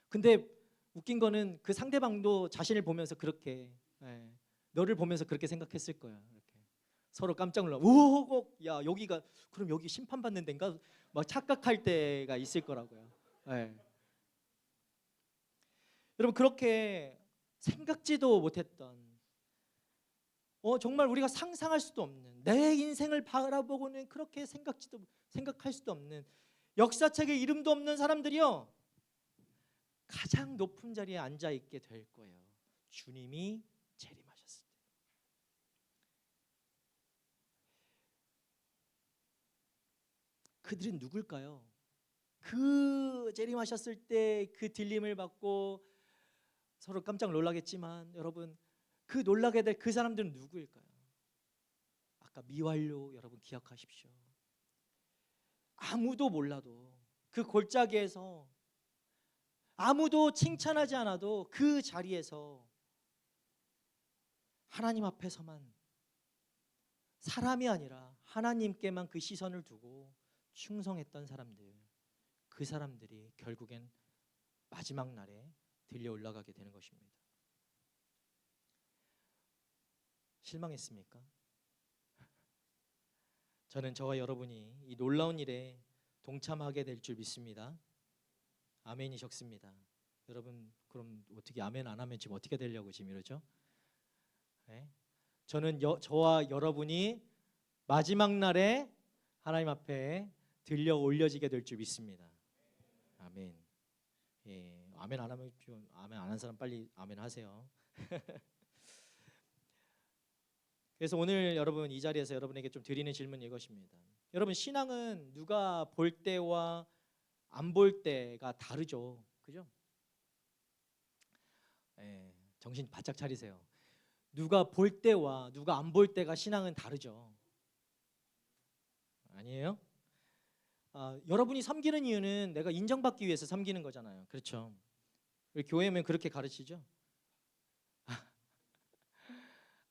근데 웃긴 거는 그 상대방도 자신을 보면서 그렇게 너를 보면서 그렇게 생각했을 거야. 이렇게 서로 깜짝 놀라. 오, 야 여기가 그럼 여기 심판받는 데인가? 막 착각할 때가 있을 거라고요. 여러분 그렇게 생각지도 못했던 정말 우리가 상상할 수도 없는 내 인생을 바라보고는 그렇게 생각할 수도 없는 역사책에 이름도 없는 사람들이요 가장 높은 자리에 앉아 있게 될 거예요. 주님이 재림하셨을 때. 그들은 누굴까요? 그 재림하셨을 때 그 들림을 받고 서로 깜짝 놀라겠지만 여러분 그 놀라게 될 그 사람들은 누구일까요? 아까 미완료 여러분 기억하십시오. 아무도 몰라도 그 골짜기에서 아무도 칭찬하지 않아도 그 자리에서 하나님 앞에서만 사람이 아니라 하나님께만 그 시선을 두고 충성했던 사람들, 그 사람들이 결국엔 마지막 날에 들려 올라가게 되는 것입니다. 실망했습니까? 저는 저와 여러분이 이 놀라운 일에 동참하게 될 줄 믿습니다. 아멘이 적습니다. 여러분 그럼 어떻게 아멘 안 하면 지금 어떻게 되려고 지금 이러죠? 저는 저와 여러분이 마지막 날에 하나님 앞에 들려 올려지게 될 줄 믿습니다. 아멘. 아멘 안 하면 좀 아멘 안 한 사람 빨리 아멘 하세요. 그래서 오늘 여러분 이 자리에서 여러분에게 좀 드리는 질문이 이것입니다. 여러분 신앙은 누가 볼 때와 안 볼 때가 다르죠. 그죠? 정신 바짝 차리세요. 누가 볼 때와 누가 안 볼 때가 신앙은 다르죠. 아니에요? 여러분이 섬기는 이유는 내가 인정받기 위해서 섬기는 거잖아요. 그렇죠? 우리 교회면 그렇게 가르치죠.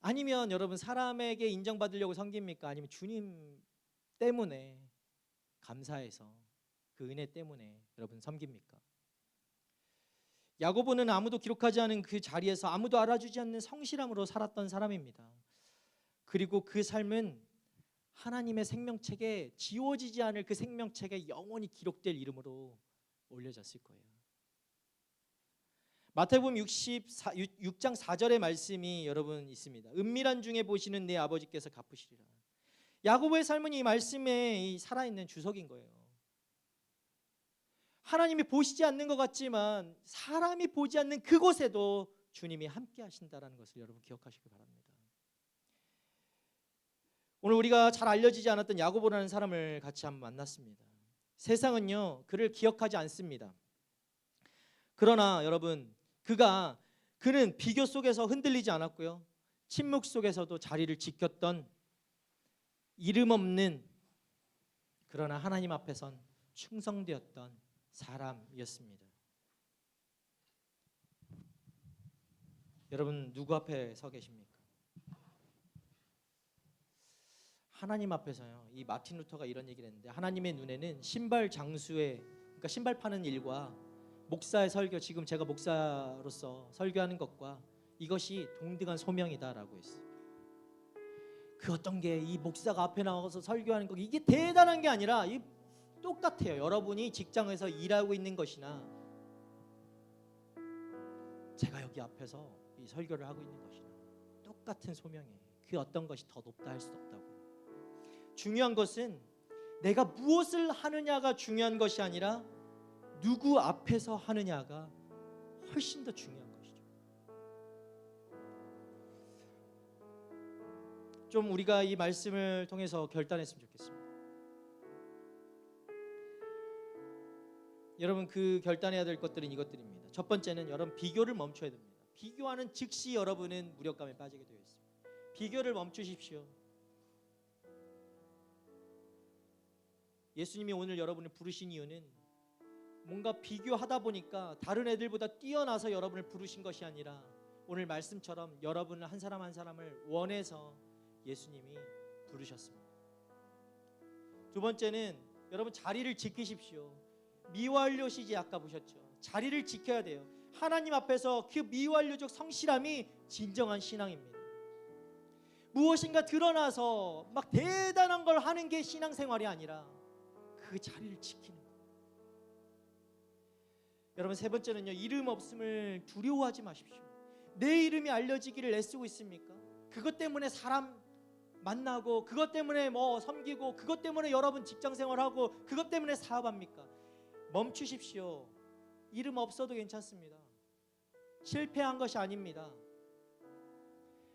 아니면 여러분 사람에게 인정받으려고 섬깁니까? 아니면 주님 때문에 감사해서 그 은혜 때문에 여러분 섬깁니까? 야고보는 아무도 기록하지 않은 그 자리에서 아무도 알아주지 않는 성실함으로 살았던 사람입니다. 그리고 그 삶은 하나님의 생명책에 지워지지 않을 그 생명책에 영원히 기록될 이름으로 올려졌을 거예요. 마태복음 6장 4절의 말씀이 여러분 있습니다. 은밀한 중에 보시는 내 아버지께서 갚으시리라. 야고보의 삶은 이 말씀에 살아있는 주석인 거예요. 하나님이 보시지 않는 것 같지만 사람이 보지 않는 그곳에도 주님이 함께 하신다는 것을 여러분 기억하시기 바랍니다. 오늘 우리가 잘 알려지지 않았던 야고보라는 사람을 같이 한번 만났습니다. 세상은요 그를 기억하지 않습니다. 그러나 여러분 그는 비교 속에서 흔들리지 않았고요. 침묵 속에서도 자리를 지켰던 이름 없는 그러나 하나님 앞에선 충성되었던 사람이었습니다. 여러분 누구 앞에 서 계십니까? 하나님 앞에서요. 이 마틴 루터가 이런 얘기를 했는데 하나님의 눈에는 신발 장수의 그러니까 신발 파는 일과 목사의 설교, 지금 제가 목사로서 설교하는 것과 이것이 동등한 소명이다라고 했어요. 그 어떤 게 이 목사가 앞에 나와서 설교하는 거 이게 대단한 게 아니라 이 똑같아요. 여러분이 직장에서 일하고 있는 것이나 제가 여기 앞에서 이 설교를 하고 있는 것이나 똑같은 소명이에요. 그 어떤 것이 더 높다 할 수 없다고. 중요한 것은 내가 무엇을 하느냐가 중요한 것이 아니라 누구 앞에서 하느냐가 훨씬 더 중요한 것이죠. 좀 우리가 이 말씀을 통해서 결단했으면 좋겠습니다. 여러분, 그 결단해야 될 것들은 이것들입니다. 첫 번째는 여러분 비교를 멈춰야 됩니다. 비교하는 즉시 여러분은 무력감에 빠지게 되어 있습니다. 비교를 멈추십시오. 예수님이 오늘 여러분을 부르신 이유는 뭔가 비교하다 보니까 다른 애들보다 뛰어나서 여러분을 부르신 것이 아니라 오늘 말씀처럼 여러분을 한 사람 한 사람을 원해서 예수님이 부르셨습니다. 두 번째는 여러분 자리를 지키십시오. 미완료시지 아까 보셨죠? 자리를 지켜야 돼요. 하나님 앞에서 그 미완료적 성실함이 진정한 신앙입니다. 무엇인가 드러나서 막 대단한 걸 하는 게 신앙생활이 아니라 그 자리를 지키는 거예요. 여러분, 세 번째는요, 이름 없음을 두려워하지 마십시오. 내 이름이 알려지기를 애쓰고 있습니까? 그것 때문에 사람 만나고 그것 때문에 뭐 섬기고 그것 때문에 여러분 직장생활하고 그것 때문에 사업합니까? 멈추십시오. 이름 없어도 괜찮습니다. 실패한 것이 아닙니다.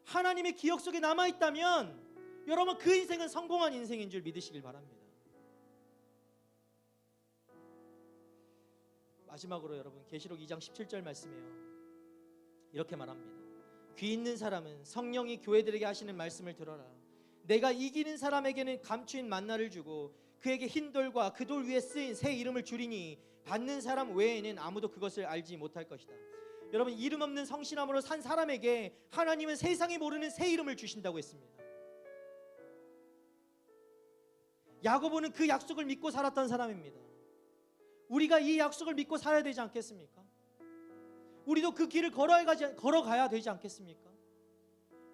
하나님의 기억 속에 남아있다면 여러분 그 인생은 성공한 인생인 줄 믿으시길 바랍니다. 마지막으로 여러분 계시록 2장 17절 말씀이에요. 이렇게 말합니다. 귀 있는 사람은 성령이 교회들에게 하시는 말씀을 들어라. 내가 이기는 사람에게는 감추인 만나를 주고 그에게 흰 돌과 그 돌 위에 쓰인 새 이름을 주리니 받는 사람 외에는 아무도 그것을 알지 못할 것이다. 여러분, 이름 없는 성실함으로 산 사람에게 하나님은 세상이 모르는 새 이름을 주신다고 했습니다. 야고보는 그 약속을 믿고 살았던 사람입니다. 우리가 이 약속을 믿고 살아야 되지 않겠습니까? 우리도 그 길을 걸어가야 되지 않겠습니까?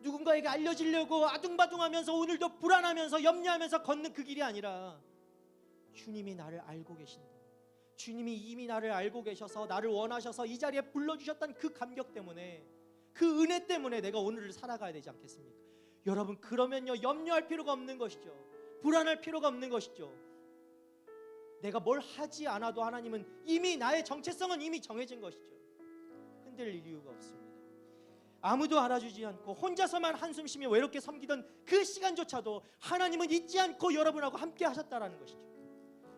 누군가에게 알려지려고 아둥바둥하면서 오늘도 불안하면서 염려하면서 걷는 그 길이 아니라 주님이 나를 알고 계신다. 주님이 이미 나를 알고 계셔서 나를 원하셔서 이 자리에 불러주셨던 그 감격 때문에, 그 은혜 때문에 내가 오늘을 살아가야 되지 않겠습니까? 여러분, 그러면요 염려할 필요가 없는 것이죠. 불안할 필요가 없는 것이죠. 내가 뭘 하지 않아도 하나님은 이미 나의 정체성은 이미 정해진 것이죠. 흔들릴 이유가 없습니다. 아무도 알아주지 않고 혼자서만 한숨 쉬며 외롭게 섬기던 그 시간조차도 하나님은 잊지 않고 여러분하고 함께 하셨다라는 것이죠.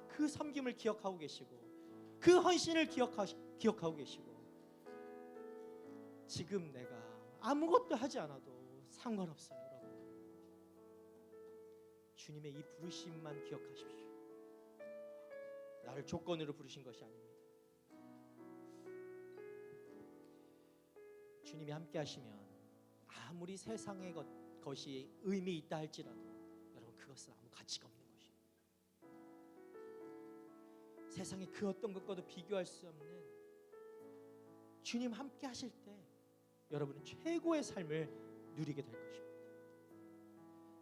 그 섬김을 기억하고 계시고 그 헌신을 기억하고 계시고 지금 내가 아무것도 하지 않아도 상관없어요. 여러분, 주님의 이 부르심만 기억하십시오. 나를 조건으로 부르신 것이 아닙니다. 주님이 함께 하시면 아무리 세상의 것이 의미 있다 할지라도 여러분 그것은 아무 가치가 없는 것이에요. 세상의 그 어떤 것과도 비교할 수 없는 주님 함께 하실 때 여러분은 최고의 삶을 누리게 될 것입니다.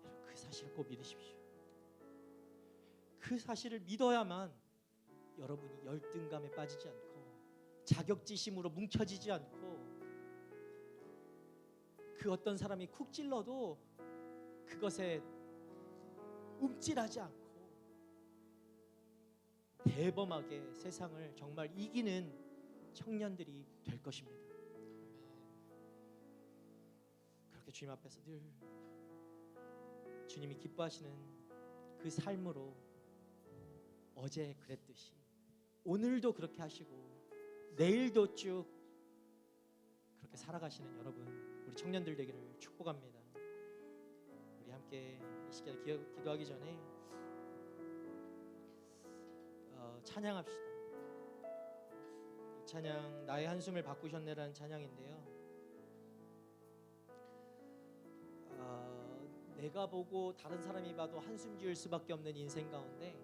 여러분 그 사실을 꼭 믿으십시오. 그 사실을 믿어야만 여러분이 열등감에 빠지지 않고 자격지심으로 뭉쳐지지 않고 그 어떤 사람이 쿡 찔러도 그것에 움찔하지 않고 대범하게 세상을 정말 이기는 청년들이 될 것입니다. 그렇게 주님 앞에서 늘 주님이 기뻐하시는 그 삶으로 어제 그랬듯이 오늘도 그렇게 하시고 내일도 쭉 그렇게 살아가시는 여러분, 우리 청년들 되기를 축복합니다. 우리 함께 이 시간에 기도하기 전에 찬양합시다. 이 찬양 나의 한숨을 바꾸셨네라는 찬양인데요. 내가 보고 다른 사람이 봐도 한숨 지을 수밖에 없는 인생 가운데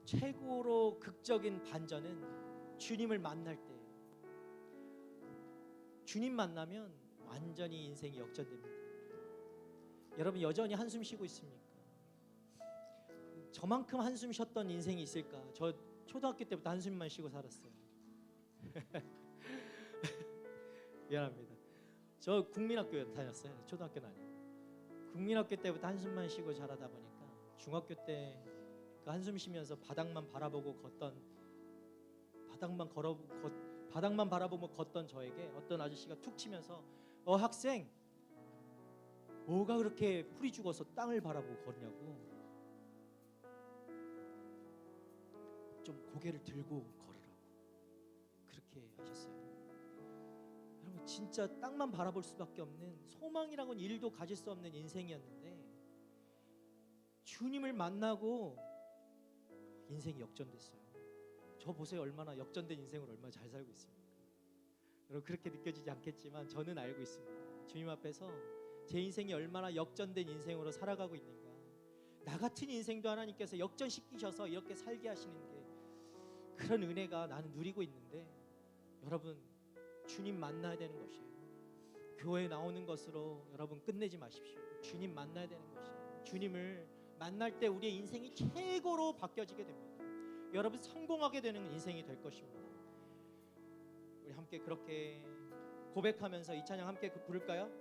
최고로 극적인 반전은 주님을 만날 때예요. 주님 만나면 완전히 인생이 역전됩니다. 여러분 여전히 한숨 쉬고 있습니까? 저만큼 한숨 쉬었던 인생이 있을까? 저 초등학교 때부터 한숨만 쉬고 살았어요. 미안합니다. 저 국민학교 다녔어요. 초등학교는 아니고. 국민학교 때부터 한숨만 쉬고 자라다 보니까 중학교 때 그 한숨 쉬면서 바닥만 바라보고 걷던 저에게 어떤 아저씨가 툭 치면서 학생 뭐가 그렇게 풀이 죽어서 땅을 바라보고 걷냐고, 좀 고개를 들고 걸으라고 그렇게 하셨어요. 여러분 진짜 땅만 바라볼 수밖에 없는, 소망이라고는 일도 가질 수 없는 인생이었는데 주님을 만나고 인생이 역전됐어요. 저 보세요. 얼마나 역전된 인생을 얼마나 잘 살고 있습니까? 여러분 그렇게 느껴지지 않겠지만 저는 알고 있습니다. 주님 앞에서 제 인생이 얼마나 역전된 인생으로 살아가고 있는가. 나 같은 인생도 하나님께서 역전시키셔서 이렇게 살게 하시는 게, 그런 은혜가 나는 누리고 있는데, 여러분 주님 만나야 되는 것이에요. 교회에 나오는 것으로 여러분 끝내지 마십시오. 주님 만나야 되는 것이에요. 주님을 만날 때 우리의 인생이 최고로 바뀌어지게 됩니다. 여러분 성공하게 되는 인생이 될 것입니다. 우리 함께 그렇게 고백하면서 이 찬양 함께 부를까요?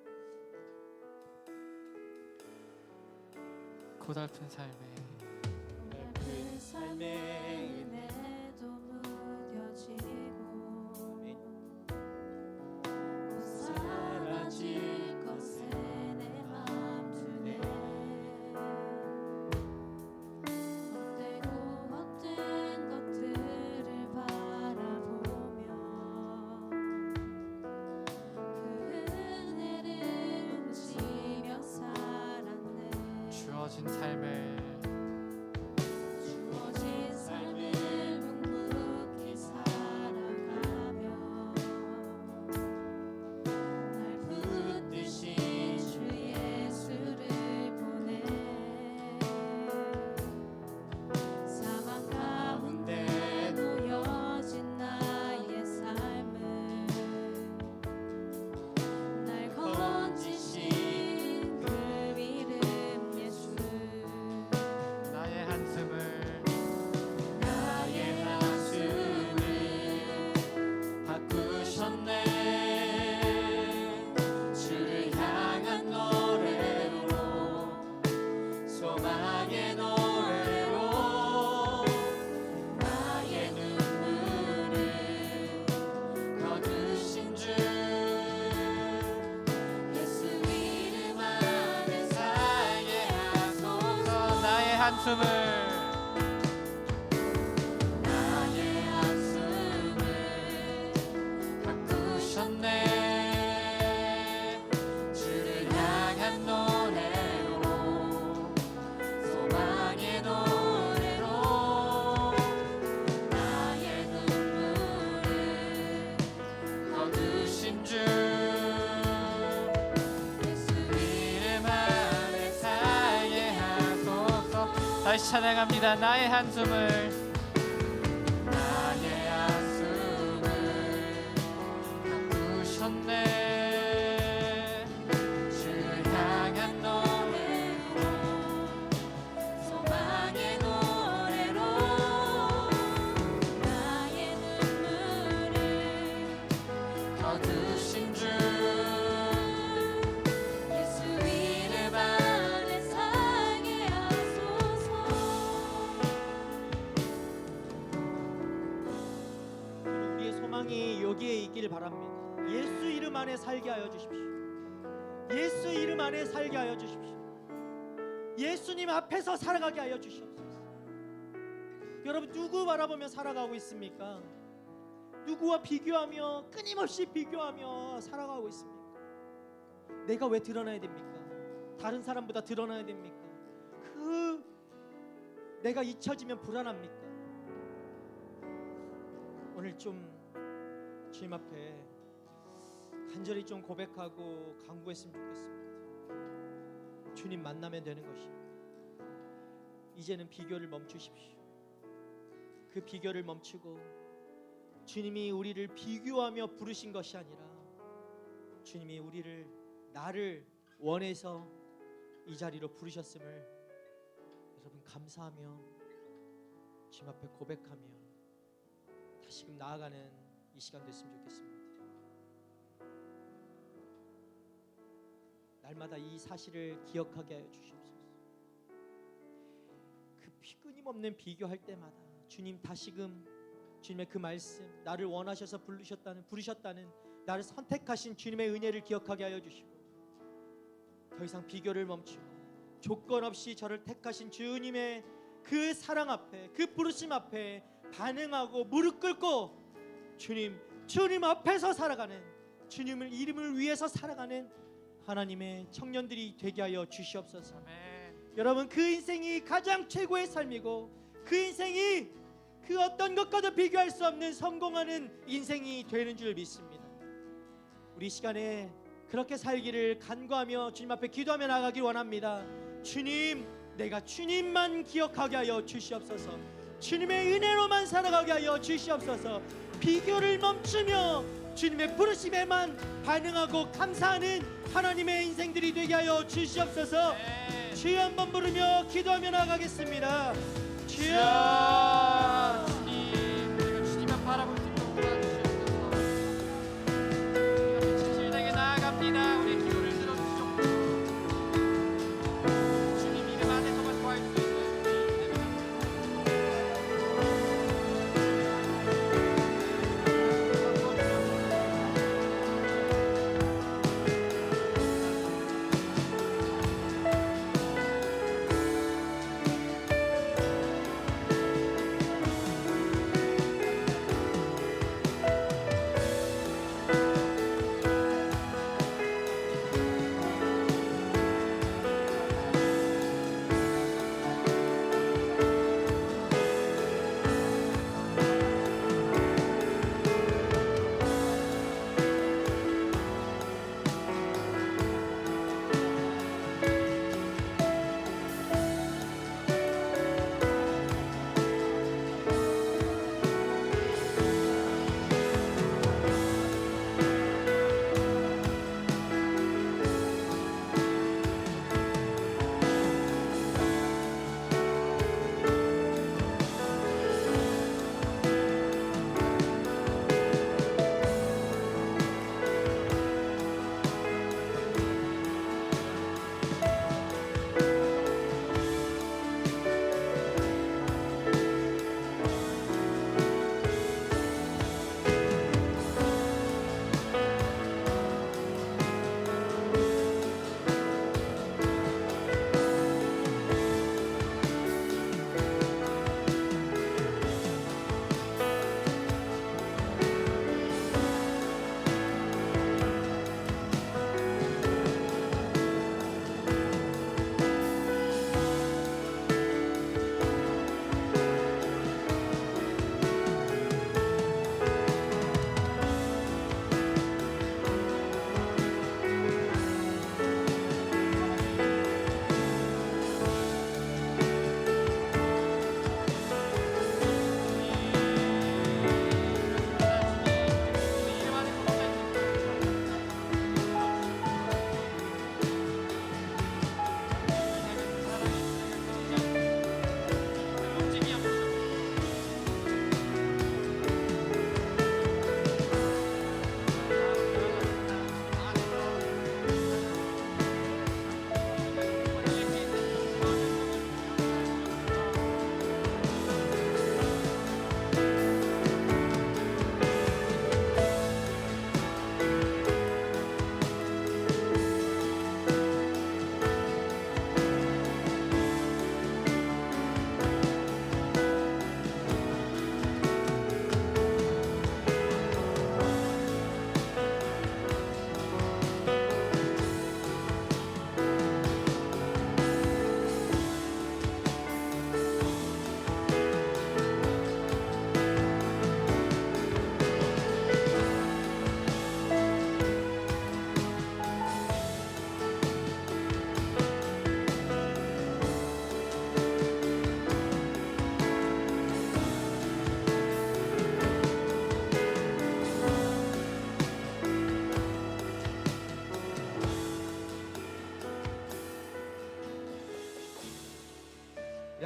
고달픈 삶에 그 삶의 은혜도 무뎌지고 곧 사라질 것에 내 맘 두네. 헛되고 헛된 것들을 바라보며 그 은혜를 훔치며 살았네. 주어진 삶을 주어진 삶을 묵묵히 살아가며 날 붙드신 주 예수를 보내. 사망 가운데 놓여진 나의 삶을 날 건지신 그 이름 예수. 나의 한숨을 바꾸셨네. 주를 향한 노래로, 소망의 노래로 나의 눈물을 거두신 주 예수 이름 안에 살게 하소서. 나의 한숨을 바꾸셨네. 주를 향한 노래로, 소망의 노래로 나의 눈물을 거두신 주 예수 이름 안에 살게 하소서. 다시 찬양합니다. 나의 한숨을 바꾸셨네. 주를 향한 노래로, 소망의 노래로 나의 눈물을 거두신 주 예수 이름 안에 살게 하소서. 우리의 소망이 여기에 있기를 바랍니다. 예수 이름 안에 살게 하여 주십시오. 예수 이름 안에 살게 하여 주십시오. 예수님 앞에서 살아가게 하여 주시옵소서. 여러분 누구 바라보며 살아가고 있습니까? 누구와 비교하며, 끊임없이 비교하며 살아가고 있습니까? 내가 왜 드러나야 됩니까? 다른 사람보다 드러나야 됩니까? 내가 잊혀지면 불안합니까? 오늘 좀 주님 앞에 간절히 좀 고백하고 간구했으면 좋겠습니다. 주님 만나면 되는 것입니다. 이제는 비교를 멈추십시오. 그 비교를 멈추고 주님이 우리를 비교하며 부르신 것이 아니라 주님이 나를 원해서 이 자리로 부르셨음을 여러분 감사하며 주님 앞에 고백하며 다시금 나아가는 이 시간 됐으면 좋겠습니다. 날마다 이 사실을 기억하게 하여 주시옵소서. 그 끊임없는 비교할 때마다 주님 다시금 주님의 그 말씀, 나를 원하셔서 부르셨다는 나를 선택하신 주님의 은혜를 기억하게 하여 주시고 더 이상 비교를 멈추고 조건 없이 저를 택하신 주님의 그 사랑 앞에, 그 부르심 앞에 반응하고 무릎 꿇고 주님 앞에서 살아가는, 주님을 이름을 위해서 살아가는 하나님의 청년들이 되게 하여 주시옵소서. 여러분, 그 인생이 가장 최고의 삶이고 그 인생이 그 어떤 것과도 비교할 수 없는 성공하는 인생이 되는 줄 믿습니다. 우리 시간에 그렇게 살기를 간구하며 주님 앞에 기도하며 나가길 원합니다. 주님, 내가 주님만 기억하게 하여 주시옵소서. 주님의 은혜로만 살아가게 하여 주시옵소서. 비교를 멈추며 주님의 부르심에만 반응하고 감사하는 하나님의 인생들이 되게 하여 주시옵소서. 주여 한번 부르며 기도하며 나가겠습니다. 주여, 주님, 우리가 주님만 바라볼 수 있도록 도와주시옵소서. 우리 진실되게 나아갑니다. 우리의 기도를 들어주시옵소서. 주님 이름 안에서만 구할 수 있는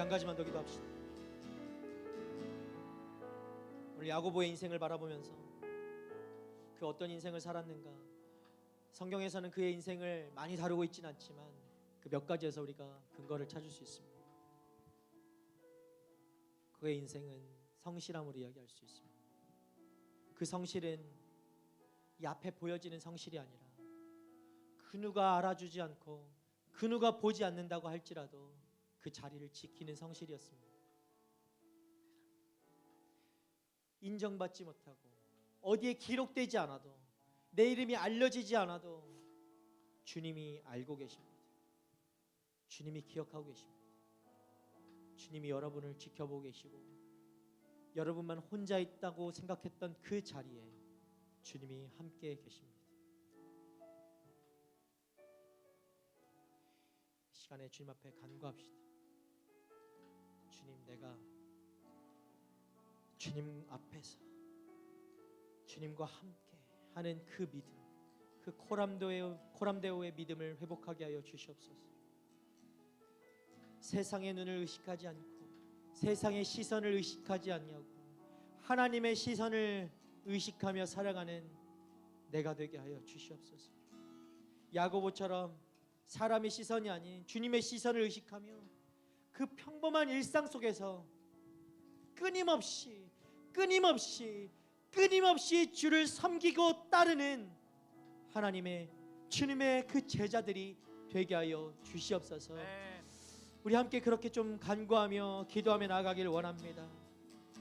한 가지만 더 기도합시다. 오늘 야고보의 인생을 바라보면서 그 어떤 인생을 살았는가, 성경에서는 그의 인생을 많이 다루고 있지는 않지만 그 몇 가지에서 우리가 근거를 찾을 수 있습니다. 그의 인생은 성실함으로 이야기할 수 있습니다. 그 성실은 이 앞에 보여지는 성실이 아니라 그 누가 알아주지 않고 그 누가 보지 않는다고 할지라도 그 자리를 지키는 성실이었습니다. 인정받지 못하고 어디에 기록되지 않아도 내 이름이 알려지지 않아도 주님이 알고 계십니다. 주님이 기억하고 계십니다. 주님이 여러분을 지켜보고 계시고 여러분만 혼자 있다고 생각했던 그 자리에 주님이 함께 계십니다. 이 시간에 주님 앞에 간구합시다. 주님, 내가 주님 앞에서 주님과 함께 하는 그 믿음, 그 코람데오의 믿음을 회복하게 하여 주시옵소서. 세상의 눈을 의식하지 않고 세상의 시선을 의식하지 아니하고 하나님의 시선을 의식하며 살아가는 내가 되게 하여 주시옵소서. 야고보처럼 사람의 시선이 아닌 주님의 시선을 의식하며 그 평범한 일상 속에서 끊임없이 주를 섬기고 따르는 하나님의 주님의 그 제자들이 되게 하여 주시옵소서. 우리 함께 그렇게 좀 간구하며 기도하며 나아가기를 원합니다.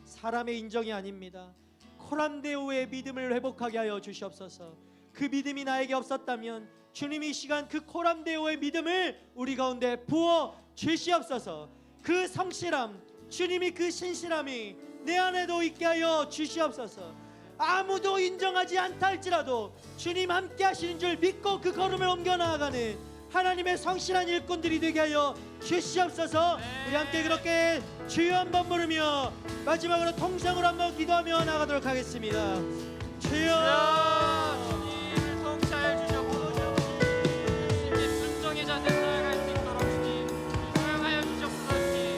사람의 인정이 아닙니다. 코람데오의 믿음을 회복하게 하여 주시옵소서. 그 믿음이 나에게 없었다면 주님이 이 시간 그 코람데오의 믿음을 우리 가운데 부어 주시옵소서. 그 성실함, 주님이 그 신실함이 내 안에도 있게 하여 주시옵소서. 아무도 인정하지 않다 할지라도 주님 함께 하시는 줄 믿고 그 걸음을 옮겨 나아가는 하나님의 성실한 일꾼들이 되게 하여 주시옵소서. 우리 함께 그렇게 주여 한번 부르며 마지막으로 통성으로 한번 기도하며 나가도록 하겠습니다. 주여, 주님 통치하여 주시옵소서. 주님의 순종의 자세로 나아갈 수 있도록 주님 사용하여 주시옵소서. 주님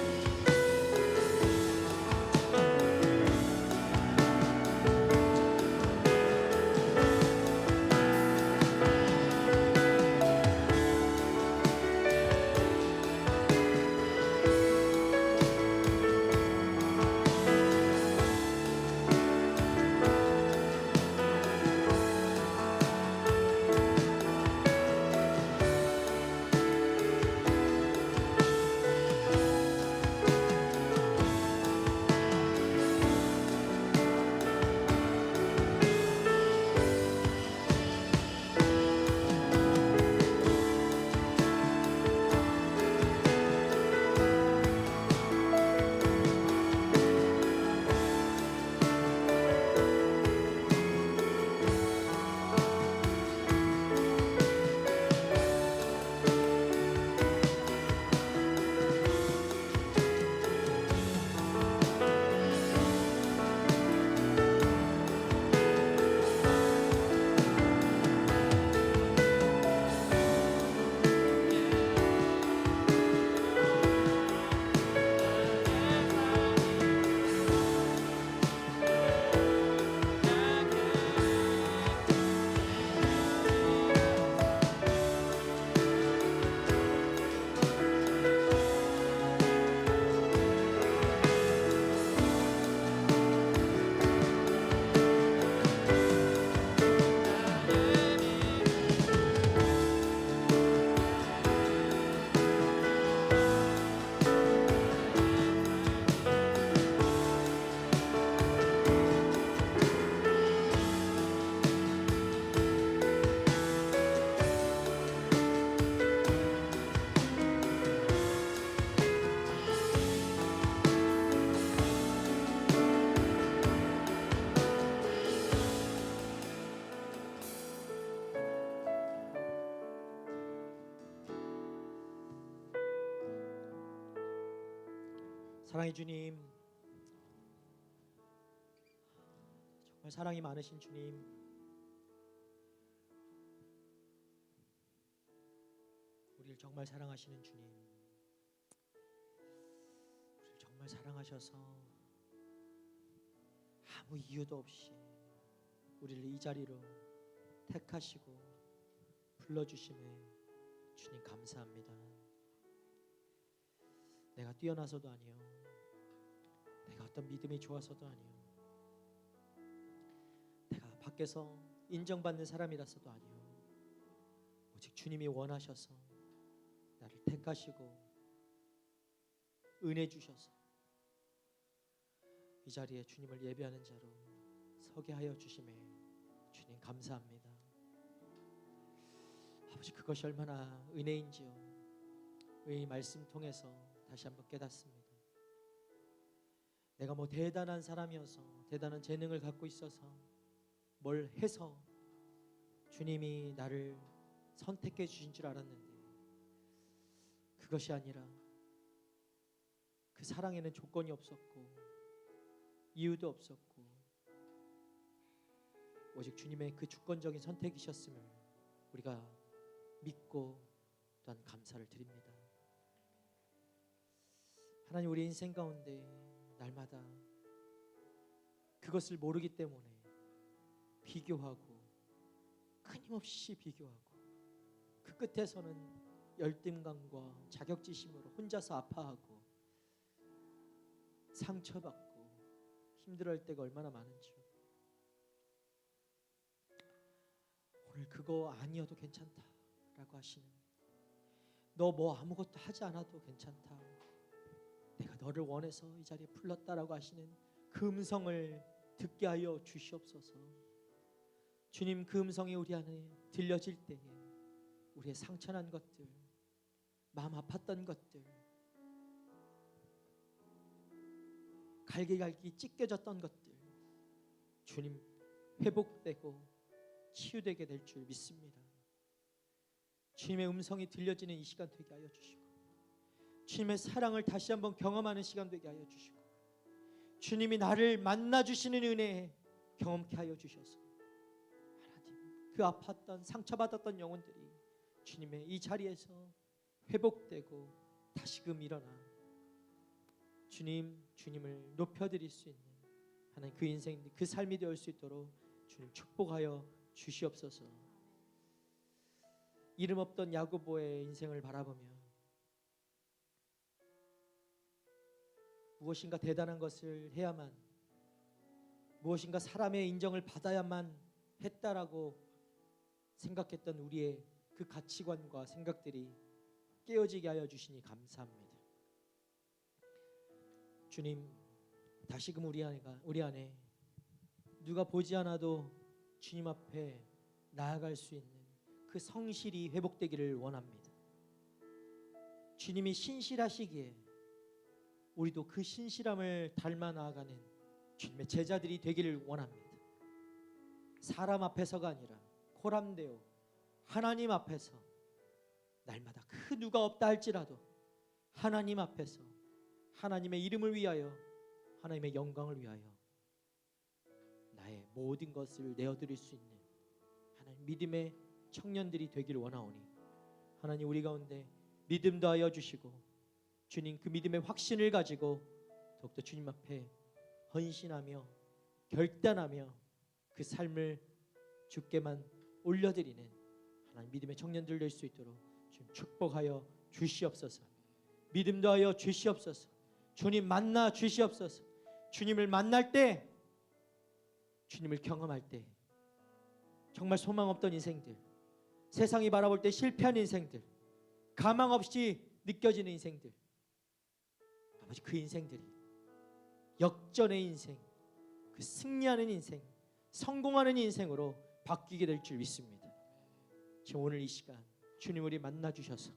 사랑의 주님, 정말 사랑이 많으신 주님, 우리를 정말 사랑하시는 주님, 사랑하셔서 아무 이유도 없이 우리를 이 자리로 택하시고 불러주심에 주님 감사합니다. 내가 뛰어나서도 아니요, 내가 어떤 믿음이 좋아서도 아니요, 내가 밖에서 인정받는 사람이라서도 아니요, 오직 주님이 원하셔서 나를 택하시고 은혜 주셔서 이 자리에 주님을 예배하는 자로 서게 하여 주심에 주님 감사합니다. 아버지, 그것이 얼마나 은혜인지요, 이 말씀 통해서 다시 한번 깨닫습니다. 내가 뭐 대단한 사람이어서 대단한 재능을 갖고 있어서 뭘 해서 주님이 나를 선택해 주신 줄 알았는데 그것이 아니라 그 사랑에는 조건이 없었고 이유도 없었고 오직 주님의 그 주권적인 선택이셨음을 우리가 믿고 또한 감사를 드립니다. 하나님, 우리 인생 가운데 날마다 그것을 모르기 때문에 비교하고 끊임없이 비교하고 그 끝에서는 열등감과 자격지심으로 혼자서 아파하고 상처받고 힘들어할 때가 얼마나 많은지요. 오늘 그거 아니어도 괜찮다라고 하시는, 너 뭐 아무것도 하지 않아도 괜찮다, 내가 너를 원해서 이 자리에 불렀다라고 하시는 그 음성을 듣게 하여 주시옵소서. 주님, 그 음성이 우리 안에 들려질 때에 우리의 상처난 것들, 마음 아팠던 것들, 갈기갈기 찢겨졌던 것들 주님 회복되고 치유되게 될 줄 믿습니다. 주님의 음성이 들려지는 이 시간 되게 하여 주시고 주님의 사랑을 다시 한번 경험하는 시간 되게 하여 주시고 주님이 나를 만나주시는 은혜 경험케 하여 주셔서 하나님, 그 아팠던 상처받았던 영혼들이 주님의 이 자리에서 회복되고 다시금 일어나 주님을 높여드릴 수 있는 하나님, 그 인생, 그 삶이 되올 수 있도록 주님 축복하여 주시옵소서. 이름 없던 야고보의 인생을 바라보며 무엇인가 대단한 것을 해야만, 무엇인가 사람의 인정을 받아야만 했다라고 생각했던 우리의 그 가치관과 생각들이 깨어지게 하여 주시니 감사합니다. 주님, 다시금 우리 안에 누가 보지 않아도 주님 앞에 나아갈 수 있는 그 성실이 회복되기를 원합니다. 주님이 신실하시기에 우리도 그 신실함을 닮아 나아가는 주님의 제자들이 되기를 원합니다. 사람 앞에서가 아니라 코람데오 하나님 앞에서 날마다 그 누가 없다 할지라도 하나님 앞에서 하나님의 이름을 위하여, 하나님의 영광을 위하여 나의 모든 것을 내어드릴 수 있는 하나님 믿음의 청년들이 되기를 원하오니 하나님, 우리 가운데 믿음 더하여 주시고 주님, 그 믿음의 확신을 가지고 더욱더 주님 앞에 헌신하며 결단하며 그 삶을 주께만 올려드리는 하나님 믿음의 청년들 될 수 있도록 주님 축복하여 주시옵소서. 믿음 더하여 주시옵소서. 주님 만나 주시옵소서. 주님을 만날 때, 주님을 경험할 때 정말 소망 없던 인생들, 세상이 바라볼 때 실패한 인생들, 가망 없이 느껴지는 인생들, 아버지, 그 인생들이 역전의 인생, 그 승리하는 인생, 성공하는 인생으로 바뀌게 될 줄 믿습니다. 지금 오늘 이 시간 주님 우리 만나 주셔서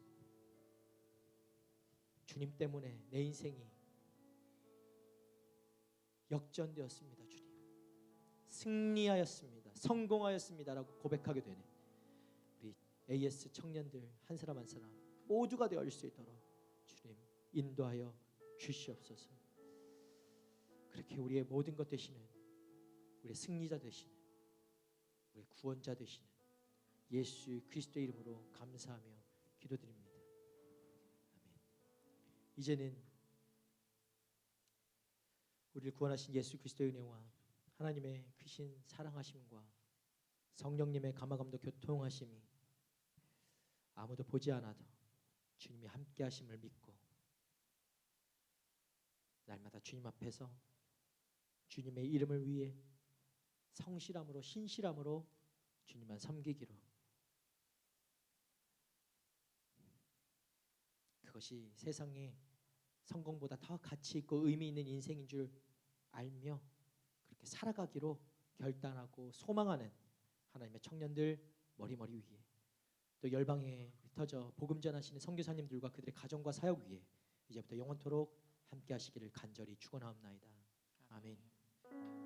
주님 때문에 내 인생이 역전되었습니다. 주님, 승리하였습니다, 성공하였습니다라고 고백하게 되는 우리 AS 청년들 한 사람 한 사람 모두가 되어 수 있도록 주님 인도하여 주시옵소서. 그렇게 우리의 모든 것 되시는, 우리의 승리자 되시는, 우리의 구원자 되시는 예수 그리스도의 이름으로 감사하며 기도드립니다. 아멘. 이제는 우리를 구원하신 예수 그리스도의 은혜와 하나님의 크신 사랑하심과 성령님의 감화감도 교통하심이 아무도 보지 않아도 주님이 함께 하심을 믿고 날마다 주님 앞에서 주님의 이름을 위해 성실함으로 신실함으로 주님만 섬기기로, 그것이 세상에 성공보다 더 가치 있고 의미 있는 인생인 줄 알며 그렇게 살아가기로 결단하고 소망하는 하나님의 청년들 머리머리 위에, 또 열방에 흩어져 복음 전하시는 선교사님들과 그들의 가정과 사역 위에 이제부터 영원토록 함께 하시기를 간절히 축원하옵나이다. 아멘.